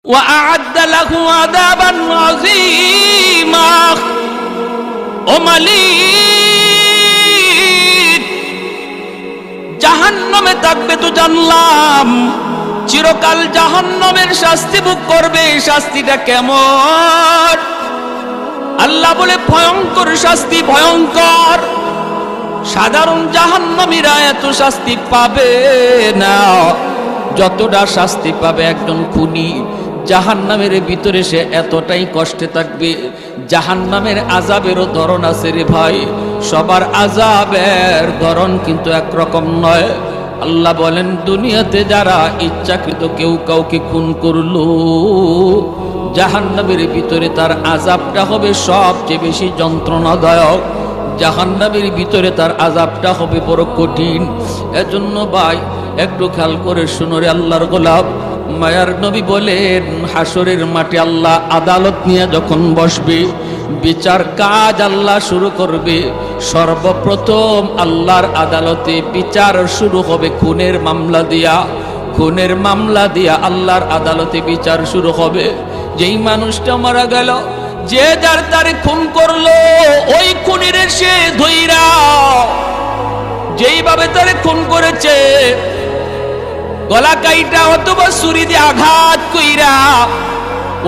وأعد له عذابا عظيما ও মালিক জাহান্নামে থাকবে তো জানলাম, চিরকাল জাহান্নামের শাস্তি ভোগ করবে। শাস্তিটা কেমন? আল্লাহ বলে ভয়ঙ্কর শাস্তি, ভয়ঙ্কর। সাধারণ জাহান্নামীরা এত শাস্তি পাবে না যতটা শাস্তি পাবে একজন খুনি। জাহান্নামের ভিতরে সে এতটাই কষ্টে থাকবে। জাহান্নামের আযাবেরও ধরন আছে রে ভাই, সবার আযাবের ধরন কিন্তু একরকম নয়। আল্লাহ বলেন দুনিয়াতে যারা ইচ্ছাকৃত কেউ কাউকে খুন করলো, জাহান্নামের ভিতরে তার আযাবটা হবে সবচেয়ে বেশি যন্ত্রণাদায়ক। জাহান্নামের ভিতরে তার আযাবটা হবে বড় কঠিন। এজন্য ভাই একটু খেয়াল করে শুনো রে আল্লাহর গোলাপ। মায়ার নবী বলেন হাসরের মাঠে আল্লাহ আদালত নিয়ে যখন বসবে, বিচার কাজ আল্লাহ শুরু করবে, সর্বপ্রথম আল্লাহর আদালতে বিচার শুরু হবে খুনের মামলা দিয়া। খুনের মামলা দিয়া আল্লাহর আদালতে বিচার শুরু হবে। যেই মানুষটা মারা গেল, যে যার তারে খুন করলো, ওই খুনির সে ধইরা যেইভাবে তারে খুন করেছে, গলা কাইটা অথবা ছুরি দিয়ে আঘাত কইরা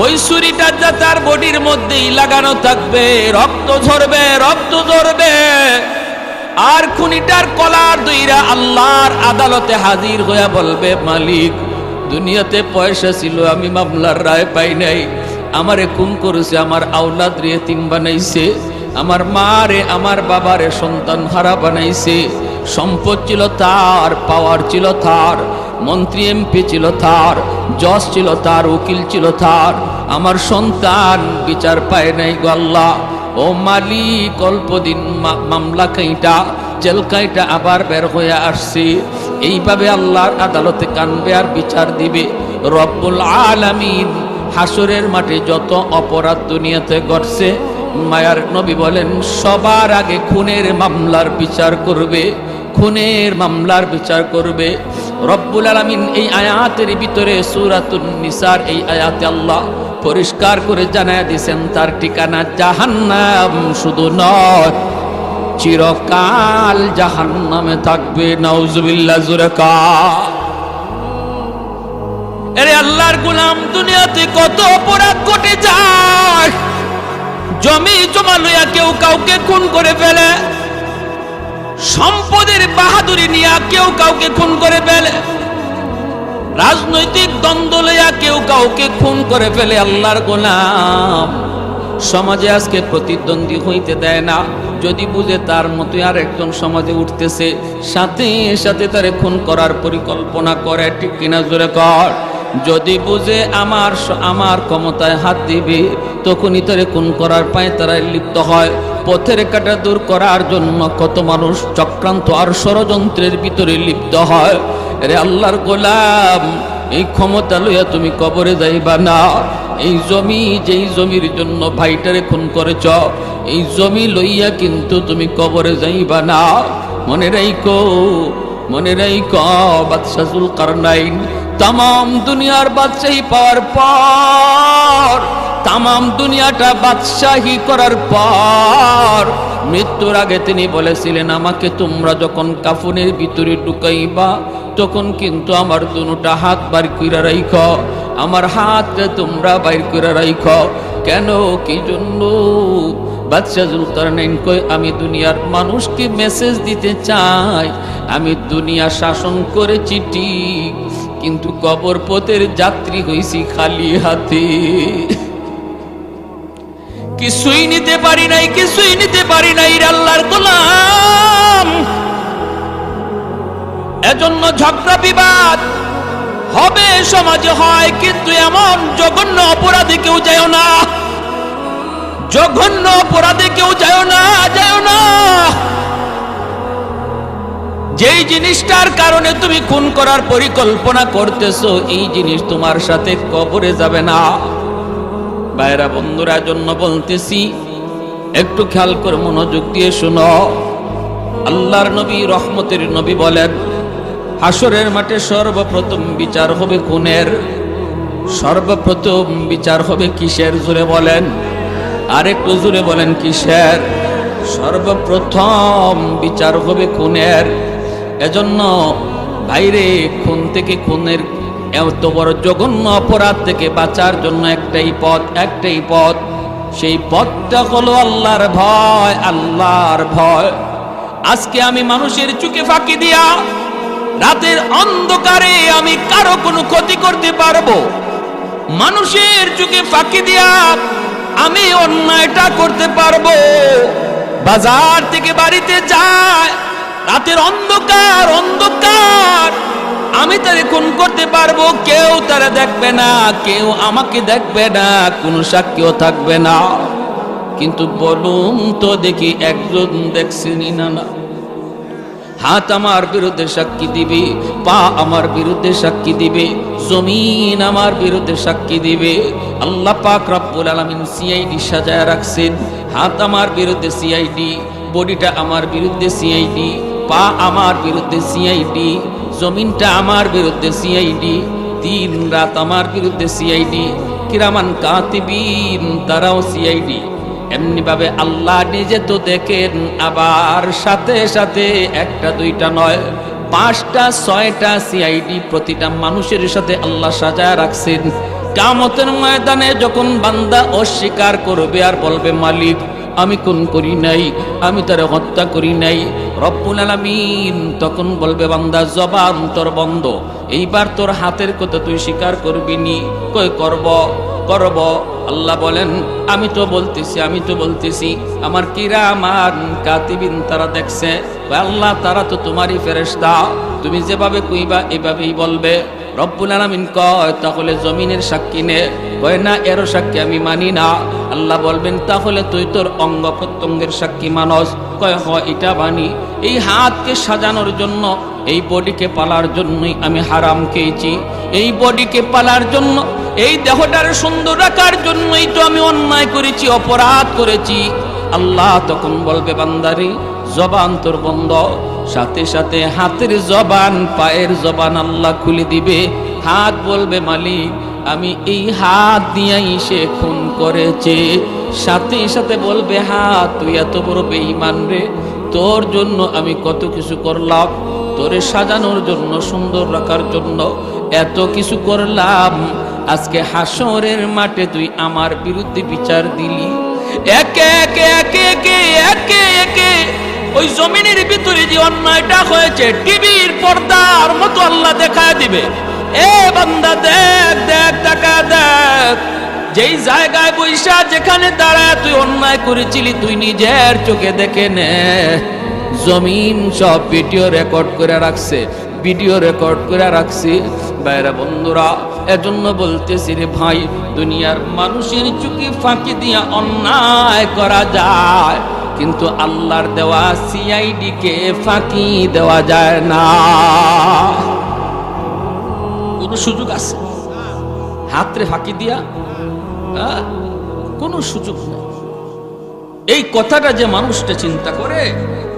ওই ছুরিটা যা তার বডির মধ্যেই লাগানো থাকবে, রক্ত ঝরবে, রক্ত ঝরবে। আর খুনিটার কলার দইরা আল্লাহর আদালতে হাজির হইয়া বলবে, মালিক দুনিয়াতে পয়সা ছিল, আমি মামলার রায় পাই নাই, আমারে খুন করেছে, আমার আওলাদ রে এতিম বানাইছে, আমার মা রে আমার বাবারে সন্তান হারা বানাইছে। সম্পদ ছিল তার, পাওয়ার ছিল তার, মন্ত্রী এমপি ছিল তার, জজ ছিল তার, উকিল ছিল তার, আমার সন্তান বিচার পায় নাই গো আল্লাহ। ও মালিক অল্পদিন মামলা কাইটা জেল কাইটা আবার বের হয়ে আসছে। এইভাবে আল্লাহর আদালতে কানবে আর বিচার দিবে। রব্বুল আলামিন হাসরের মাঠে যত অপরাধ দুনিয়াতে ঘটছে, মায়ার নবী বলেন সবার আগে খুনের মামলার বিচার করবে, খুনের মামলার বিচার করবে। রব্বুল আলামিন এই আয়াতের ভিতরে সূরাতুন নিসার এই আয়াতে আল্লাহ পরিষ্কার করে জানায় দিয়েছেন তার ঠিকানা জাহান্নাম শুধু নয়, চিরকাল জাহান্নামে থাকবে। নাউজুবিল্লাহ জোরে কও। আরে আল্লাহর গোলাম, দুনিয়াতে কত অপরাধ ঘটে যায়। জমি জমা লইয়া কেউ কাউকে খুন করে ফেলে, সম্পদের বাহাদুরি নিয়ে কেউ কাউকে খুন করে ফেলে, রাজনৈতিক দ্বন্দ্ব লইয়া কেউ কাউকে খুন করে ফেলে। আল্লাহর গোলাম সমাজে আজকে প্রতিদ্বন্দ্বী হইতে দেয় না। যদি বুঝে তার মতো আর একজন সমাজে উঠতেছে, সাথে সাথে তারে খুন করার পরিকল্পনা করে। ঠিক কিনা জোরে কর। যদি বুঝে আমার ক্ষমতায় হাত দিবে, তখনই তারে খুন করার পায় তারাই লিপ্ত হয়। পথের কাটা দূর করার জন্য কত মানুষ চক্রান্ত আর ষড়যন্ত্রের ভিতরে লিপ্ত হয়। রে আল্লাহর গোলাম, এই ক্ষমতা লইয়া তুমি কবরে যাইবা না। এই জমি, যেই জমির জন্য ভাইটারে খুন করেছ, এই জমি লইয়া কিন্তু তুমি কবরে যাইবা না। মনে রাইকো, মনে রাইকো, বাদশাহ যুলকারনাইন তামাম দুনিয়ার বাদশাহী পাওয়ার পর, তামাম দুনিয়াটা বাদশাহী করার পর মৃত্যুর আগে তিনি বলেছিলেন, আমাকে তোমরা যখন কাফনের ভিতরে ঢুকাইবা তখন কিন্তু আমার দুটা হাত বার কইরা রাইখো, আমার হাতটা তোমরা বাইর করে রাইখো। কেন, কি জন্য? বাদশাহ যুলকারনাইন কয়, আমি দুনিয়ার মানুষকে মেসেজ দিতে চাই, আমি দুনিয়া শাসন করেছি ঠিক, কিন্তু কবর পথের যাত্রী হইছি খালি হাতে। কিছুই নিতে পারি নাই, কিছুই নিতে পারি নাই রে আল্লাহর গোলাম। এজন্য ঝগড়া বিবাদ হবে, সমাজে হয়, কিন্তু এমন জঘন্য অপরাধে কেউ যায় না, জঘন্য অপরাধে কেউ যায় না, যায় না। যেই জিনিসটার কারণে তুমি খুন করার পরিকল্পনা করতেছো, এই জিনিস তোমার সাথে কবরে যাবে না। ভাইরা বন্ধুরা, জন্য বলতেছি একটু খেয়াল করে মনোযোগ দিয়ে শোনো। আল্লাহর নবী, রহমতের নবী বলেন হাসরের মাঠে সর্বপ্রথম বিচার হবে খুনের। সর্বপ্রথম বিচার হবে কিসের? জোরে বলেন, আর একটু জোরে বলেন কিসের? সর্বপ্রথম বিচার হবে খুনের। এজন্য বাইরে খুন থেকে, খুনের এত বড় জঘন্য অপরাধ থেকে বাঁচার জন্য একটাই পথ, সেই পথটা হলো আল্লাহর ভয়, আল্লাহর ভয়। আজকে আমি মানুষের চোখে ফাঁকি দিয়া রাতের অন্ধকারে আমি কারো কোনো ক্ষতি করতে পারবো? মানুষের চোখে ফাঁকি দিয়া আমি অন্যায়টা করতে পারবো? বাজার থেকে বাড়িতে যায় রাতের অন্ধকার, আমি তারে খুন করতে পারবো? কেউ তারা দেখবে না, কেউ আমাকে দেখবে না, কোনো সাক্ষীও থাকবে না। কিন্তু বলুন তো দেখি, একজন দেখছেনি? না। হাত আমার বিরুদ্ধে সাক্ষী দিবে, পা আমার বিরুদ্ধে সাক্ষী দিবে, জমিন আমার বিরুদ্ধে সাক্ষী দিবে। আল্লাহ পাক রব্বুল আলামিন সিআইডি সাজায় রাখছেন। হাত আমার বিরুদ্ধে সিআইডি, বডিটা আমার বিরুদ্ধে সিআইডি, পা আমার বিরুদ্ধে সিআইডি, জমিনটা আমার বিরুদ্ধে সিআইডি, দিন রাত আমার বিরুদ্ধে সিআইডি, কিরামান কাতিবিন তারাও সিআইডি। এমনি ভাবে আল্লাহ নিজে তো দেখেন, আবার সাথে সাথে একটা দুইটা নয়, 5টা 6টা সিআইডি প্রতিটা মানুষের সাথে আল্লাহ সাজায় রাখছেন। কিয়ামতের ময়দানে যখন বান্দা অস্বীকার করবে আর বলবে, মালিক আমি খুন করি নাই, আমি তারে হত্যা করি নাই, রব্বুল আলামিন তখন বলবে, বান্দা জবান তোর বন্ধ, এইবার তোর হাতের কথা তুই স্বীকার করবি নি? কই করব। আল্লাহ বলেন, আমি তো বলতেছি, আমার কিরামান কাতিবিন তারা দেখছে। আল্লাহ তারা তো তোমারই ফেরেশতা, তুমি যেভাবে কইবা এভাবেই বলবে। রব্বুল আলামিন কয়, তাহলে জমিনের সাক্ষী নে। কয় না, এরও সাক্ষী আমি মানি না। আল্লাহ বলবেন, তাহলে তুই তোর অঙ্গ প্রত্যঙ্গের সাক্ষী মানস? কয় হয়, এটা মানি। এই হাতকে সাজানোর জন্য, এই বডিকে পালার জন্যই আমি হারাম খেয়েছি, এই বডিকে পালার জন্য, এই দেহটার সুন্দর রাখার জন্যই তো আমি অন্যায় করেছি, অপরাধ করেছি। আল্লাহ তখন বলবে, বান্দারে জবান তোর বন্ধ। সাথে সাথে হাতের জবান, পায়ের জবান আল্লাহ খুলে দিবে। হাত বলবে, মালিক আমি এই হাত দিয়াই সে খুন করেছে। সাথে সাথে বলবে, হাত তুই এত বড় বেঈমান রে, তোর জন্য আমি কত কিছু করলাম, তোরে সাজানোর জন্য, সুন্দর রাখার জন্য এত কিছু করলাম, আজকে হাসরের মাঠে তুই আমার বিরুদ্ধে বিচার দিলি। একে একে একে একে একে একে ওই জমিনের ভিতরে যে অন্যায়টা হয়েছে টিভির পর্দার মতো আল্লাহ দেখায় দিবে। এ বান্দা দেখ, টাকা দেখ, যেই জায়গায় বৈশা যেখানে দাঁড়ায় তুই অন্যায় করেছিলি, তুই নিজের চোখে দেখে নে। জমিন সব ভিডিও রেকর্ড করে রাখছে, বাইরা বন্ধুরা। এজন্য বলতেছি রে ভাই, দুনিয়ার মানুষের চোখে ফাঁকি দিয়া অন্যায় করা যায়, কিন্তু আল্লাহর দেওয়া সিআইডি কে ফাঁকি দেওয়া যায় না। কোন সুযোগ আছে হাতরে ফাঁকি দিয়া? কোন সুযোগ নেই। এই কথাটা যে মানুষটা চিন্তা করে,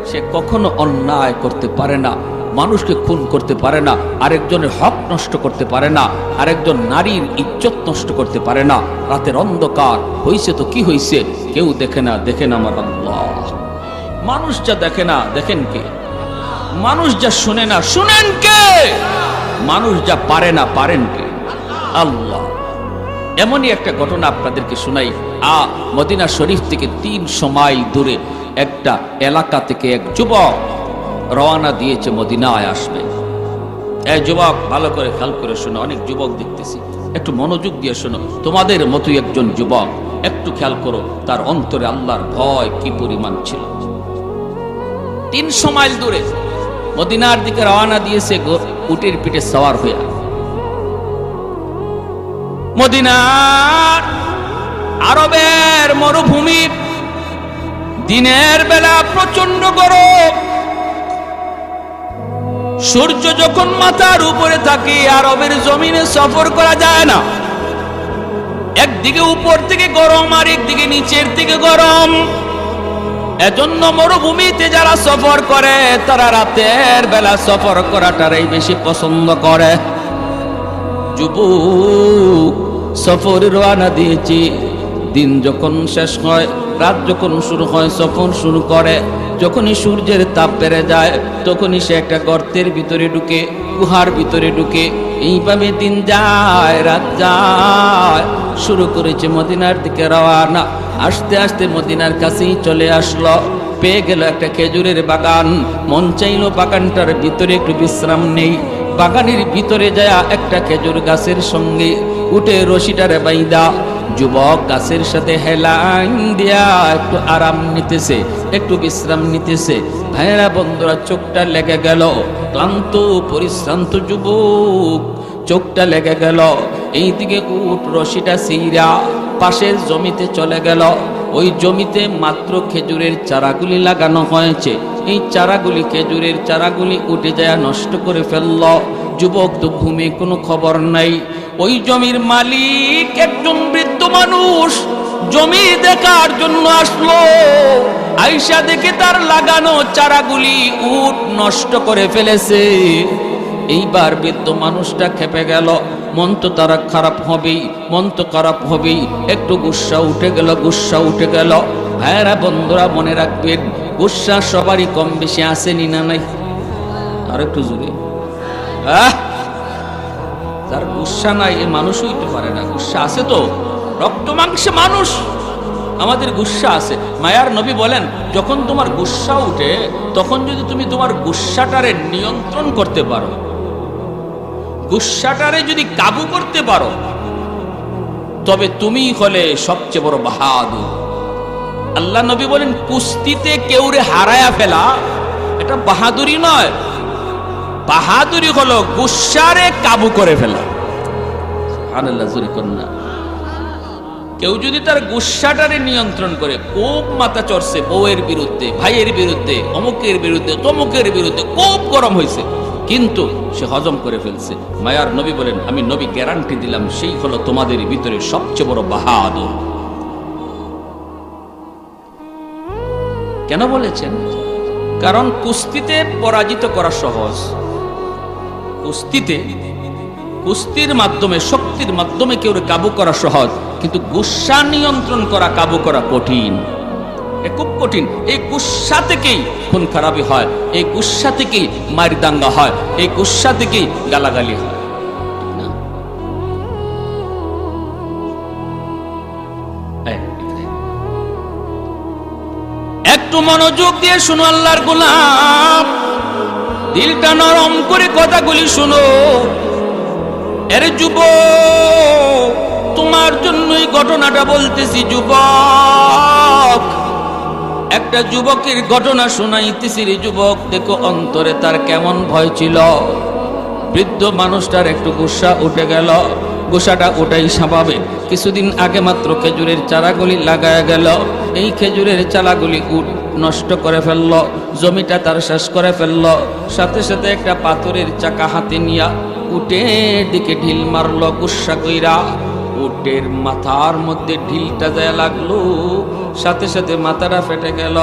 সে কখনো অন্যায় করতে পারে না, মানুষকে খুন করতে পারে না, আরেকজনের হক নষ্ট করতে পারে না, আরেকজন নারীর ইজ্জত নষ্ট করতে পারে না। রাতের অন্ধকার হইছে তো কি হইছে, কেউ দেখে না, দেখেন আমার আল্লাহ। মানুষ যা দেখে না, দেখেন কে? মানুষ যা শুনে না, শুনেন কে? মানুষ যা পারে না, পারেন কে? আল্লাহ। এমনই একটা ঘটনা আপনাদেরকে শোনাই। মদিনা শরীফ থেকে 300 মাইল দূরে একটা এলাকা থেকে এক যুবক রওনা দিয়েছে মদিনায় আসবে। এই যুবক, ভালো করে খেয়াল করে শোনো, অনেক যুবক দেখতেছি, একটু মনোযোগ দিয়ে শোনো। তোমাদের মতোই একজন যুবক, একটু খেয়াল করো তার অন্তরে আল্লাহর ভয় কি পরিমাণ ছিল। 300 মাইল দূরে মদিনার দিকে রওনা দিয়েছে উটের পিঠে সওয়ার হয়ে। মদিনার আরবের মরুভূমি, দিনের বেলা প্রচন্ড গরম, সূর্য যখন মাথার উপরে থাকে আরবের জমিনে সফর করা যায় না। একদিকে উপর থেকে গরম, আর একদিকে নিচের থেকে গরম। এজন্য মরুভূমিতে যারা সফর করে তারা রাতের বেলা সফর করাটাই বেশি পছন্দ করে। যুবক সফরে রওনা দিয়েছি। দিন যখন শেষ হয়, রাত যখন শুরু হয়, সফর শুরু করে, যখনই সূর্যের তাপ বেড়ে যায় তখনই সে একটা গর্তের ভিতরে ঢুকে, গুহার ভিতরে ঢুকে। এইভাবে দিন যায়, রাত যায়, শুরু করেছে মদিনার দিকে রওনা। আস্তে আস্তে মদিনার কাছেই চলে আসলো, পেয়ে গেল একটা খেজুরের বাগান। মন চাইলো বাগানটার ভিতরে একটু বিশ্রাম নেই। বাগানের ভিতরে যায় একটা খেজুর গাছের সঙ্গে উঠে রশিটারে বাইদা যুবক গাছের সাথে হেলান দিয়া একটু আরাম নিতেছে, একটু বিশ্রাম নিতেছে। ভাইয়েরা বন্ধুরা, চোখটা লেগে গেল, ক্লান্ত পরিশ্রান্ত যুবক, চোখটা লেগে গেল। এইদিকে উঠ রশিটা সিরা পাশের জমিতে চলে গেল। ওই জমিতে মাত্র খেজুরের চারাগুলি লাগানো হয়েছে। এই চারাগুলি, খেজুরের চারাগুলি উঠে যায় নষ্ট করে ফেলল। যুবক তো ঘুমে, কোনো খবর নাই। ওই জমির মালিক একজন বৃদ্ধ মানুষ জমি দেখার জন্য আসলো। আইসা দেখে তার লাগানো চারাগুলি উট নষ্ট করে ফেলেছে। এইবার বৃদ্ধ মানুষটা খেপে গেল। মন তো তারা খারাপ হবেই, মন তো খারাপ হবেই। একটু গুসা উঠে গেল, গুসা উঠে গেল। ভাইয়েরা বন্ধুরা, মনে রাখবেন, গুসা সবারই কম বেশি আসেনি না নাই? আর একটু জোরে। যার গুসা নাই এ মানুষ হইতে পারে না। গুসা আছে তো, রক্ত মাংসে মানুষ, আমাদের গুসা আছে। মায়ার নবী বলেন, যখন তোমার গুসা উঠে তখন যদি তুমি তোমার গুসাটারে নিয়ন্ত্রণ করতে পারো, গুসাটারে যদি কাবু করতে পারো, তবে তুমি হলে সবচেয়ে বড় বাহাদুর। আল্লাহ নবী বলেন, কুস্তিতে কেউরে হারায়া ফেলা এটা বাহাদুরি নয়, বাহাদুরি হলো গুসারে কাবু করে ফেলা। সুবহানাল্লাহ, জোরে কন্যা। কেউ যদি তার গুসাটারে নিয়ন্ত্রণ করে, কোপ মাথা চড়ছে বউয়ের বিরুদ্ধে, ভাইয়ের বিরুদ্ধে, অমুকের বিরুদ্ধে, তমুকের বিরুদ্ধে, কোপ গরম হয়েছে, কিন্তু সে হজম করে ফেলছে, মায়ার নবী বলেন, আমি নবী গ্যারান্টি দিলাম, সেই হলো তোমাদের ভিতরে সবচেয়ে বড় বাহাদুর। কেন বলেছেন? কারণ কুস্তিতে পরাজিত করা সহজ। কুস্তির মাধ্যমে, শক্তির মাধ্যমে কেউ কাবু করা সহজ, কিন্তু গুসা নিয়ন্ত্রণ করা, কাবু করা কঠিন। খুব কঠিন। এই গুসা থেকেই খুন খারাপি হয়, এই গুসা থেকেই মার দাঙ্গা হয়, এই গুসা থেকেই গালাগালি হয়। একটু মনোযোগ দিয়ে শুনো আল্লাহর গোলাম, দিলটা নরম করে কথাগুলি শুনো। এর যুবক, তোমার জন্যই ঘটনাটা বলতেছি যুবক। একটা যুবকের ঘটনা শোনাইতেছি রে যুবক, দেখো অন্তরে তার কেমন ভয় ছিল। বৃদ্ধ মানুষটার একটু গুসা উঠে গেল। গুসাটা ওটাই স্বাভাবিক। কিছুদিন আগে মাত্র খেজুরের চারাগুলি লাগায়া গেল, এই খেজুরের চারাগুলি নষ্ট করে ফেললো, জমিটা তার শেষ করে ফেললো। সাথে সাথে একটা পাথরের চাকা হাতে নিয়া উটের দিকে ঢিল মারলো গুসা কইরা। উটের মাথার মধ্যে ঢিলটা যায় লাগলো, সাথে সাথে মাথাটা ফেটে গেল,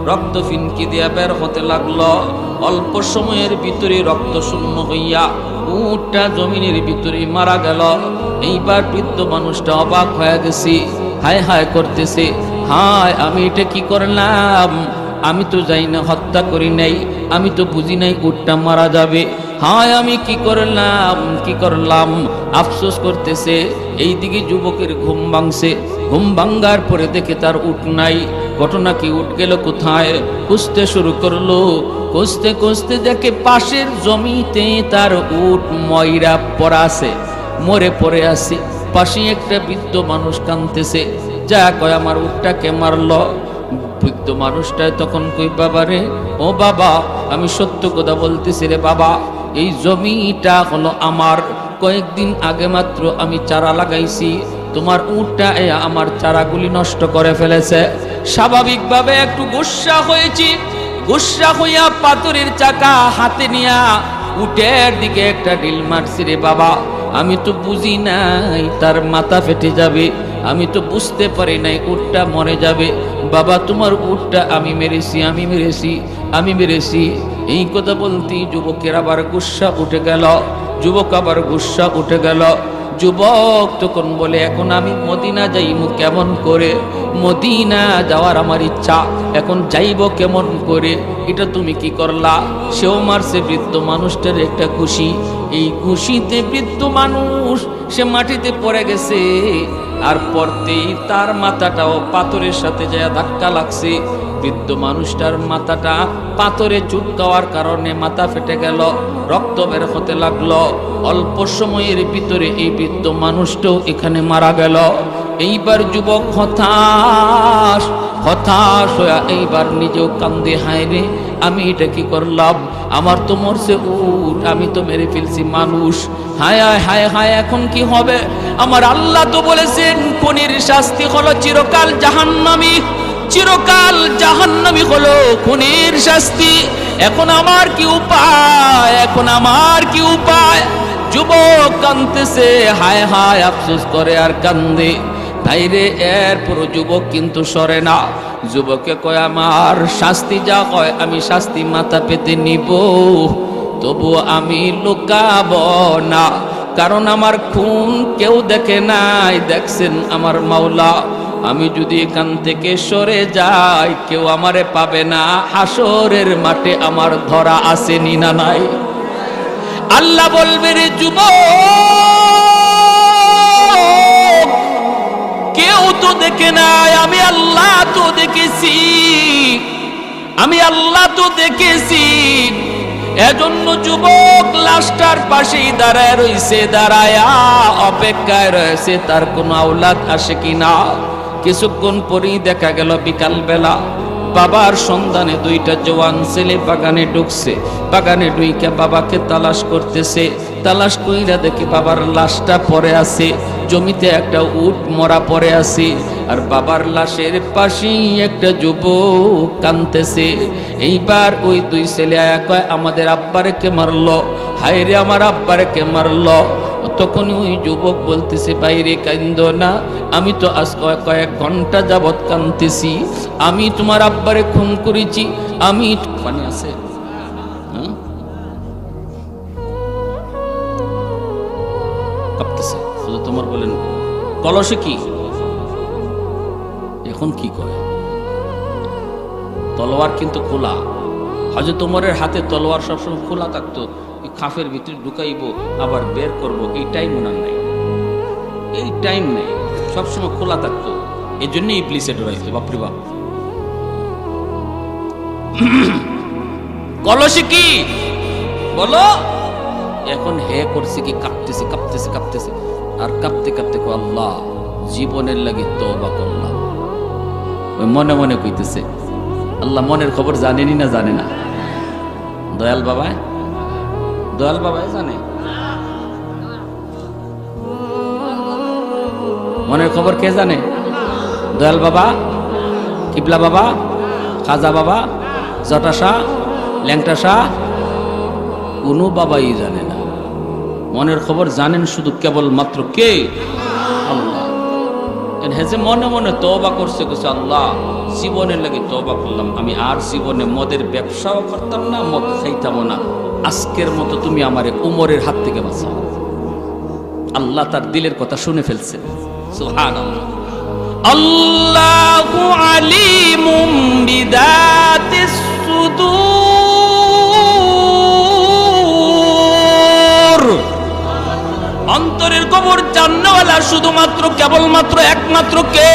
রক্ত ফিনকি দিয়া বের হতে লাগলো। অল্প সময়ের ভিতরে রক্ত শূন্য হইয়া উটটা জমিনের ভিতরে মারা গেল। এইবার বৃদ্ধ মানুষটা অবাক হয়ে গেছে, হায় হায় করতেছে, হায় আমি এটা কি করলাম, আমি তো যাই না, হত্যা করি নাই, আমি তো বুঝি নাই উটটা মারা যাবে, হায় আমি কি করলাম, আফসোস করতেছে। এইদিকে যুবকের ঘুম ভাঙছে, ঘুম ভাঙ্গার পরে দেখে তার উট নাই। ঘটনা কি, উঠ গেল কোথায়? খুঁজতে শুরু করলো, খুঁজতে খুঁজতে দেখে পাশের জমিতে তার উট ময়রা পড়া আছে, মরে পড়ে আছে। পাশে একটা বৃদ্ধ মানুষ কাঁদতেছে, যা কয় আমার উটটাকে মারলো। বৃদ্ধ মানুষটা তখন কই, বাবা রে, ও বাবা, আমি সত্য কথা বলতেছি রে বাবা, এই জমিটা হলো আমার। কয়েকদিন আগে মাত্র আমি চারা লাগাইছি, তোমার উটটা আমার চারাগুলি নষ্ট করে ফেলেছে। স্বাভাবিকভাবে একটু গুসা হয়েছি, গুসা হইয়া পাথরের চাকা হাতে নিয়া উটের দিকে একটা ঢিল মারছি রে বাবা। আমি তো বুঝি নাই তার মাথা ফেটে যাবে, আমি তো বুঝতে পারি নাই উটটা মরে যাবে। বাবা তোমার উটটা আমি মেরেছি, আমি মেরেছি, আমি মেরেছি। এই কথা বলতেই যুবকের আবার গুস্সা উঠে গেল, যুবক আবার গুস্সা উঠে গেল। যুবক তখন বলে, এখন আমি মদিনা যাইমু কেমন করে? মদিনা যাওয়ার আমার ইচ্ছা, এখন যাইব কেমন করে? এটা তুমি কি করলা? সেও মারছে বৃদ্ধ মানুষটার একটা খুশি, এই খুশিতে বৃদ্ধ মানুষ সে মাটিতে পড়ে গেছে। আর পড়তেই তার মাথাটাও পাথরের সাথে যায় ধাক্কা লাগছে। বৃদ্ধ মানুষটার মাথাটা পাথরে চুটকাওয়ার কারণে মাথা ফেটে গেল, রক্ত বের হতে লাগলো। অল্প সময়ের ভিতরে এই বৃদ্ধ মানুষটাও এখানে মারা গেল। এইবার যুবক হতাশ হতাশ হয়ে এইবার নিজেও কান্দে, হায় রে আমি এটা কি করলাম? আমার তো মরছে উট, আমি তো মেরে ফেলছি মানুষ। হায় হায় হায় হায়, এখন কি হবে? আমার আল্লাহ তো বলেছেন খুনির শাস্তি হলো চিরকাল জাহান্নামী, চিরকাল জাহান্নামী হলো খুনির শাস্তি। এখন আমার কি উপায়? এখন আমার কি উপায়? যুবক কাঁদতেছে, হায় হায় আফসোস করে আর কান্দে। ভাইরে এরপর যুবক কিন্তু সরে না। যুবকে কয়, আমার শাস্তি যা হয় আমি শাস্তি মাথা পেতে নিব, তবু আমি লুকাব না, কারণ আমার খুন কেউ দেখে নাই, দেখছেন আমার মাওলা। আমি যদি এখান থেকে সরে যাই কেউ আমারে পাবে না, হাসরের মাঠে আমার ধরা আসেনি না নাই? আল্লাহ বলবে, রে যুবক, কেউ তো দেখে নাই, আমি আল্লাহ তো দেখেছি, আমি আল্লাহ তো দেখেছি। এজন্য যুবক লাশটার পাশেই দাঁড়ায় রয়েছে, দাঁড়ায়া অপেক্ষায় রয়েছে তার কোনো আওলাদ আসে কিনা। কিছুক্ষণ পরেই দেখা গেল বিকাল বেলা বাবার সন্ধানে দুইটা জওয়ান ছেলে বাগানে ঢুকছে। বাগানে ঢুকে বাবাকে তালাশ করতেছে। তালাশ কইরা দেখে বাবার লাশটা পড়ে আছে, জমিতে একটা উট মরা পড়ে আছে, আর বাবার লাশের পাশেই একটা যুবক কাঁদতেছে। এইবার ওই দুই ছেলে আয়া কয়, আমাদের আব্বারে কে মারলো? হায় রে আমার আব্বারে কে মারলো? তখন ওই যুবক বলতেছে, বাইরে কান্দো না, আমি তো আজ কয়েক ঘন্টা যাবৎ কাঁদতেছি, আমি তোমার আব্বারে খুন করেছি। আমি পানি আছে, কাঁপতেছে শুধু। তোমার বলেন কলসে কি? এখন কি করে? তলোয়ার কিন্তু খোলা। হযরত ওমরের হাতে তলোয়ার সবসময় খোলা থাকতো, খাফের ভিতরে ঢুকাইবো আবার বের করব, এই টাইম ওনার নাই, এই টাইম নেই, সবসময় খোলা থাকতো। এই জন্য ইবলিসে ডরাইতো, বাপরে বাপ। কলসে কি বলো? এখন হে করছে কি, কাঁপতেছে কাঁপতেছে কাঁপতেছে, আর কাঁপতে কাঁপতে কো, আল্লাহ জীবনের লাগে তওবা করলাম। ওই মনে মনে কইতেছে, আল্লাহ মনের খবর জানেনি না জানে না? দয়াল বাবা, দয়াল বাবা জানে মনের খবর। কে জানে? দয়াল বাবা, কিবলা বাবা, খাজা বাবা, জটা শাহ, ল্যাংটা শাহ, কোনো বাবাই জানে না। মনের খবর জানেন শুধু কেবল মাত্র কে? আল্লাহ। হেজে মনে মনে তওবা করছে, কিছু আল্লাহ জীবনের লাগে তওবা করলাম, আমি আর জীবনে মদের ব্যবসাও করতাম না, মদ খাইতামও না, আজকের মতো তুমি আমারে উমরের হাত থেকে বাঁচাও। আল্লাহ তার দিলের কথা শুনে ফেলছে। সুবহানাল্লাহ। আল্লাহু আলিমুম বিদাতিস সুদূর। অন্তরের খবর জাননেওয়ালা শুধুমাত্র কেবলমাত্র একমাত্র কে?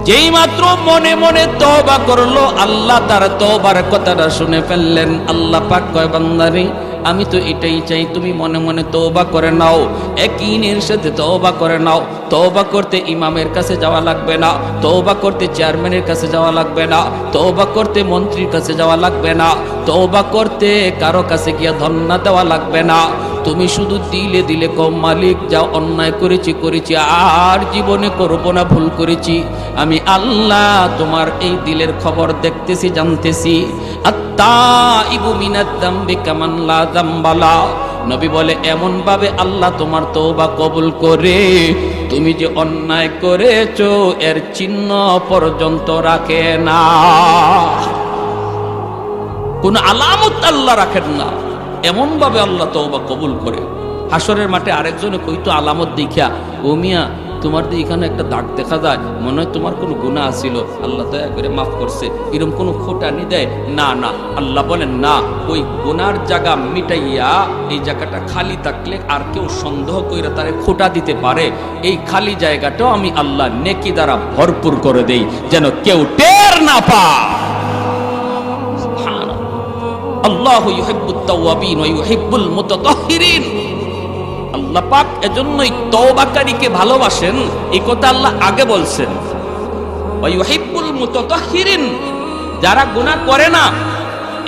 যেই মাত্র মনে মনে তওবা করলো, আল্লাহ তার তওবার কথাটা শুনে ফেললেন। আল্লাহ পাক কয়, বান্দারে আমি তো এটাই চাই তুমি মনে মনে তওবা করে নাও, ইয়াকিনের সাথে তওবা করে নাও। তওবা করতে ইমামের কাছে যাওয়া লাগবে না, তওবা করতে চেয়ারম্যানের কাছে যাওয়া লাগবে না, তওবা করতে মন্ত্রীর কাছে যাওয়া লাগবে না, তওবা করতে কারো কাছে গিয়ে ধন্না দেওয়া লাগবে না। তুমি শুধু দিলে দিলে কম, মালিক যা অন্যায় করেছি করেছি, আর জীবনে করব না, ভুল করেছি, আমি আল্লাহ তোমার এই দিলের খবর দেখতেছি, জানতেছি। আত্তাইবু মিনাদ যামবি কামান লা যামবালা। নবী বলে এমন ভাবে আল্লাহ তোমার তওবা কবুল করে তুমি যে অন্যায় করেছো এর চিহ্ন পর্যন্ত রাখে না, কোন আলামত আল্লাহ রাখেন না, এমন ভাবে আল্লাহ তওবা কবুল করে। হাসরের মাঠে আরেকজনে কইতো আলামত দেখিয়া, ও মিয়া তোমার তো এখানে একটা দাগ দেখা যায়, মনে হয় তোমার কোনো গুনাহ ছিল, আল্লাহ দয়া করে মাফ করছে, এরকম কোনো খোঁটানি দেয় না? না, আল্লাহ বলেন না, ওই গুনার জায়গা মিটাইয়া এই জায়গাটা খালি থাকলে আর কেউ সন্দেহ কইরা তারে খোঁটা দিতে পারে, এই খালি জায়গাটাও আমি আল্লাহ নেকি দ্বারা ভরপুর করে দেই, যেন কেউ টের না পায়। আল্লাহু ইউহিব্বুত তাওয়াবিন ওয়া ইউহিব্বুল মুতাতাহহিরিন। আল্লাহ পাক এজন্যই তওবাকারীকে ভালোবাসেন, এই কথা আল্লাহ আগে বলছেন। ওয়া ইউহিব্বুল মুতাতাহহিরিন, যারা গুনাহ করে না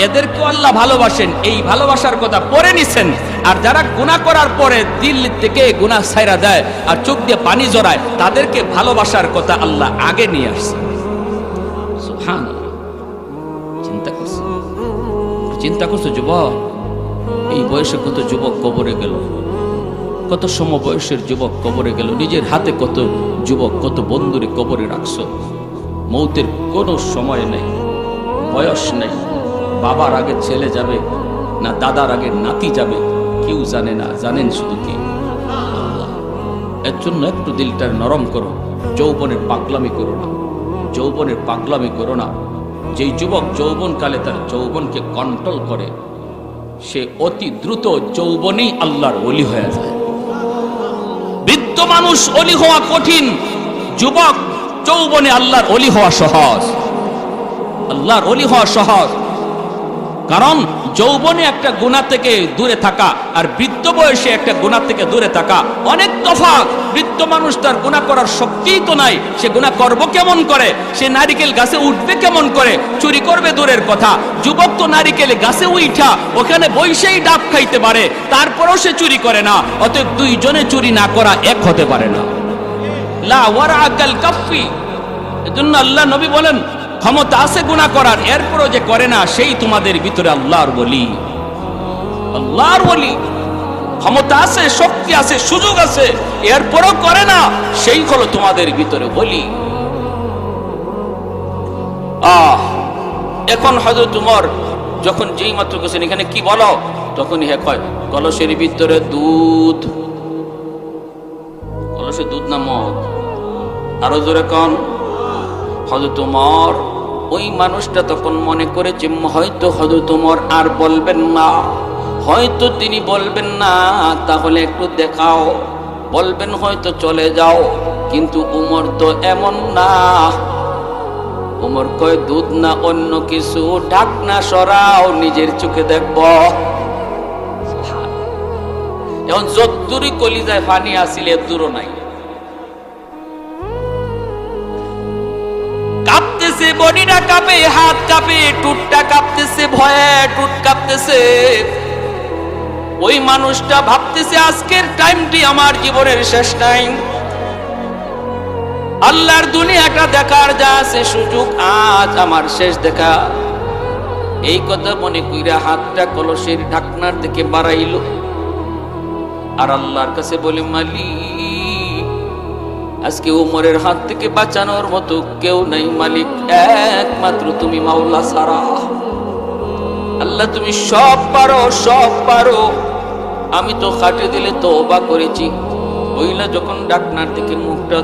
এদেরকেও আল্লাহ ভালোবাসেন, এই ভালোবাসার কথা পরে নিছেন। আর যারা গুনাহ করার পরে দিল থেকে গুনাহ ছাইরা দেয় আর চোখ দিয়ে পানি জড়ায়, তাদেরকে ভালোবাসার কথা আল্লাহ আগে নিয়ে আসছেন। সুবহানাল্লাহ। চিন্তা করছো যুবক, এই বয়সে কত যুবক কবরে গেল, কত সমবয়সের যুবক কবরে গেল, নিজের হাতে কত যুবক কত বন্ধুরে কবরে রাখছো। মৌতের কোনো সময় নেই, বয়স নেই, বাবার আগে ছেলে যাবে না দাদার আগে নাতি যাবে কেউ জানে না, জানেন শুধু কি আল্লাহ। এর জন্য একটু দিলটা নরম করো, যৌবনের পাগলামি করো না, যৌবনের পাগলামি করো না। যেই যুবক যৌবনকালে তার যৌবনকে কন্ট্রোল করে সে অতি দ্রুত যৌবনেই আল্লাহর ওলি হয়ে যায়। বৃদ্ধ মানুষ ওলি হওয়া কঠিন, যুবক যৌবনে আল্লাহর ওলি হওয়া সহজ। আল্লাহর ওলি হওয়া সহজ, কারণ যৌবনে একটা গুনাহ থেকে দূরে থাকা আর বৃদ্ধ বয়সে একটা গুনাহ থেকে দূরে থাকা অনেক তফাৎ। বৃদ্ধ মানুষ তার গুনাহ করার শক্তিই তো নাই, সে গুনাহ করবো কেমন করে, সে নারিকেল গাছে উঠবে কেমন করে, চুরি করবে দূরের কথা। যুবক তো নারিকেলে গাছে উঠা ওখানে বইসেই ডাব খাইতে পারে, তারপরেও সে চুরি করে না। অতএব দুইজনে চুরি না করা এক হতে পারে না। লা ওয়ারাকাল কাফি। এজন্য আল্লাহ নবী বলেন ক্ষমতা আছে গুনাহ করার, এরপরও যে করে না সেই তোমাদের ভিতরে আল্লাহর ওলি। আল্লাহর ওলি ক্ষমতা আছে, শক্তি আছে, সুযোগ আছে, এরপরও করে না, সেই হলো তোমাদের ভিতরে ওলি। এখন হযরত উমর যখন যেই মাত্র গেছেন এখানে কি বলো, তখন হে কয় কলসের ভিতরে দুধ। কলসে দুধ না মদ? আরো জোরে কোন। হযরত উমর, ওই মানুষটা তখন মনে করেছে হয়তো হযরত উমর আর বলবেন না, হয়তো তিনি বলবেন না, তাহলে একটু দেখাও, বলবেন হয়তো চলে যাও। কিন্তু উমর তো এমন না, উমর কয় দুধ না অন্য কিছু, ঢাকনা সরাও, নিজের চোখে দেখব। এখন যদ্দুরই কলিজায় পানি আসিলে দূরও নাই, কাঁপতেছে, বডিটা কাঁপে, হাত কাঁপে, টুটটা কাঁপতেছে, ভয়ে টুট কাঁপতেছে। ওই মানুষটা ভাবতেছে আজকের টাইমটি আমার জীবনের শেষ টাইম, আল্লাহর দুনিয়াটা দেখার যা আছে সুযোগ, আজ আমার শেষ দেখা। এই কথা মনে কইরা হাতটা কলসের ঢাকনার দিকে বাড়াইল আর আল্লাহর কাছে বলে মালিক, আজকে উমরের হাত থেকে বাঁচানোর মতো কেউ নাই মালিক, একমাত্র তুমি মাওলা ছাড়া। আল্লাহ তুমি সব পারো, সব পারো, আমি তো খাটে দিলে তওবা করেছি। ওইলা যখন ঢাকনার দিকে মুখটা,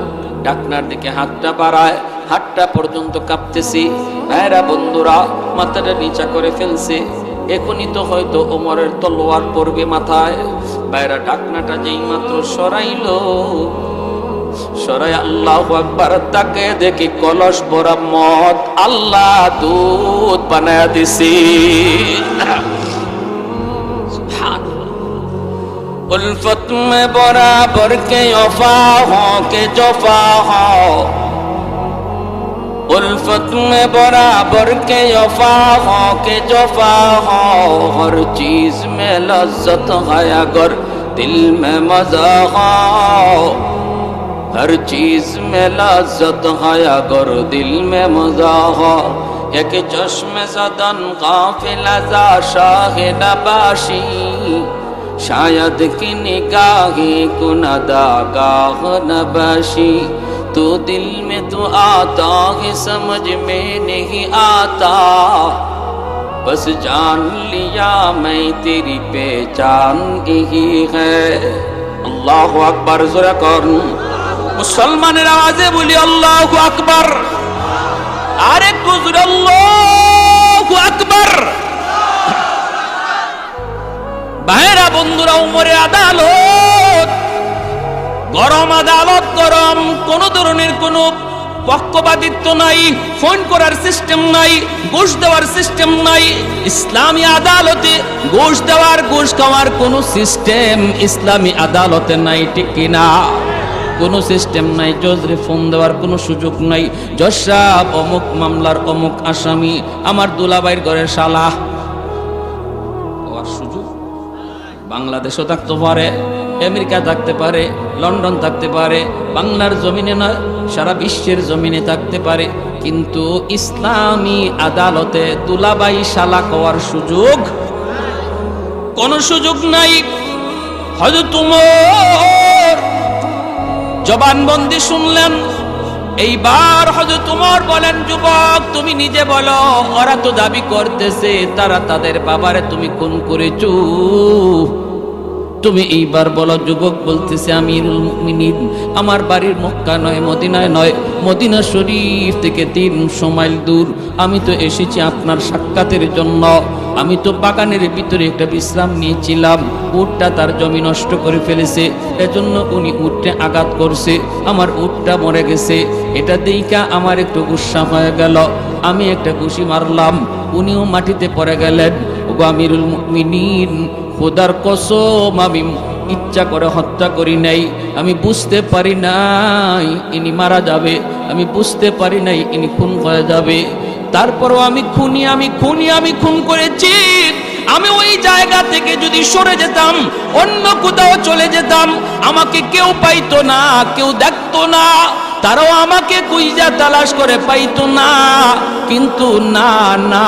ঢাকনার দিকে হাতটা বাড়ায়, হাতটা পর্যন্ত কাঁপতেছে। ভাইরা বন্ধুরা, মাথাটা নিচা করে ফেলছে, এখনই তো হয়তো ওমরের তলোয়ার পড়বে মাথায়। ভাইরা ঢাকনাটা যেই মাত্র সরাইলো, সরাই আল্লাহু আকবার, তাকে দেখি কলস ভরা মদ আল্লাহ দুধ বানায়া দিছি। उल्फत में बराबर के वफा हो के जफा हो, उल्फत में बराबर के वफा हो के जफा हो, हर चीज में लज्जत है अगर दिल में मजा हो, हर चीज में लज्जत है अगर दिल में मजा हो। एक चश्मे सदन काफिला जा शाह नबाशी, शायद कि निगाहे कुनादागाह नबाशी तो दिल में तो आता है समझ में नहीं आता बस जान लिया मैं तेरी पहचान यही है अल्लाह अकबर जोरा कर मुसलमानेर आवाजे बोली अल्लाहु আকবার আরে কুজুর আল্লাহু আকবার ভাইরা বন্ধুরা উমরের আদালত গরম আদালত গরম কোন ধরনের কোন পক্ষপাতিত্ব নাই ফোন করার সিস্টেম নাই ঘুষ দেওয়ার সিস্টেম নাই ইসলামী আদালতে ঘুষ দেওয়ার ঘুষ খাওয়ার কোন সিস্টেম ইসলামী আদালতে নাই ঠিক কিনা কোনো সিস্টেম নাই জজরে ফোন দেওয়ার কোনো সুযোগ নাই জজ সাহেব অমুক মামলার অমুক আসামি আমার দুলাভাইয়ের ঘরের শালা হওয়ার সুযোগ বাংলাদেশও থাকতে পারে আমেরিকা থাকতে পারে লন্ডন থাকতে পারে বাংলার জমিনে নয় সারা বিশ্বের জমিনে থাকতে পারে কিন্তু ইসলামী আদালতে দুলাভাই শালা হওয়ার সুযোগ কোনো সুযোগ নাই হযরত উমর জবানবন্দি শুনলেন এইবার হযরত উমর বলেন যুবক তুমি নিজে বলো ওরা তো দাবি করতেছে তারা তাদের বাবারে তুমি খুন করেছো তুমি এইবার বলো যুবক বলতেছে আমিরুল মুমিনিন আমার বাড়ির মক্কা নয় মদিনায় নয় মদিনা শরীফ থেকে 300 মাইল দূর আমি তো এসেছি আপনার সাক্ষাতের জন্য আমি তো বাগানের ভিতরে একটা বিশ্রাম নিয়েছিলাম উটটা তার জমি নষ্ট করে ফেলেছে এজন্য উনি উটে আঘাত করছে আমার উটটা মরে গেছে এটা দেইখা আমার একটু গুসা হয়ে গেল আমি একটা ঘুষি মারলাম উনিও মাটিতে পড়ে গেলেন ওগো আমিরুল মুমিনিন খোদার কসম আমি ইচ্ছা করে হত্যা করি নাই আমি বুঝতে পারি নাই ইনি মারা যাবে আমি বুঝতে পারি নাই ইনি খুন হয়ে যাবে তারপরও আমি খুন করেছি আমি ওই জায়গা থেকে যদি সরে যেতাম অন্য কোথাও চলে যেতাম আমাকে কেউ পাইতো না কেউ দেখতো না তারাও আমাকে খুঁজা তালাশ করে পাইতো না কিন্তু না না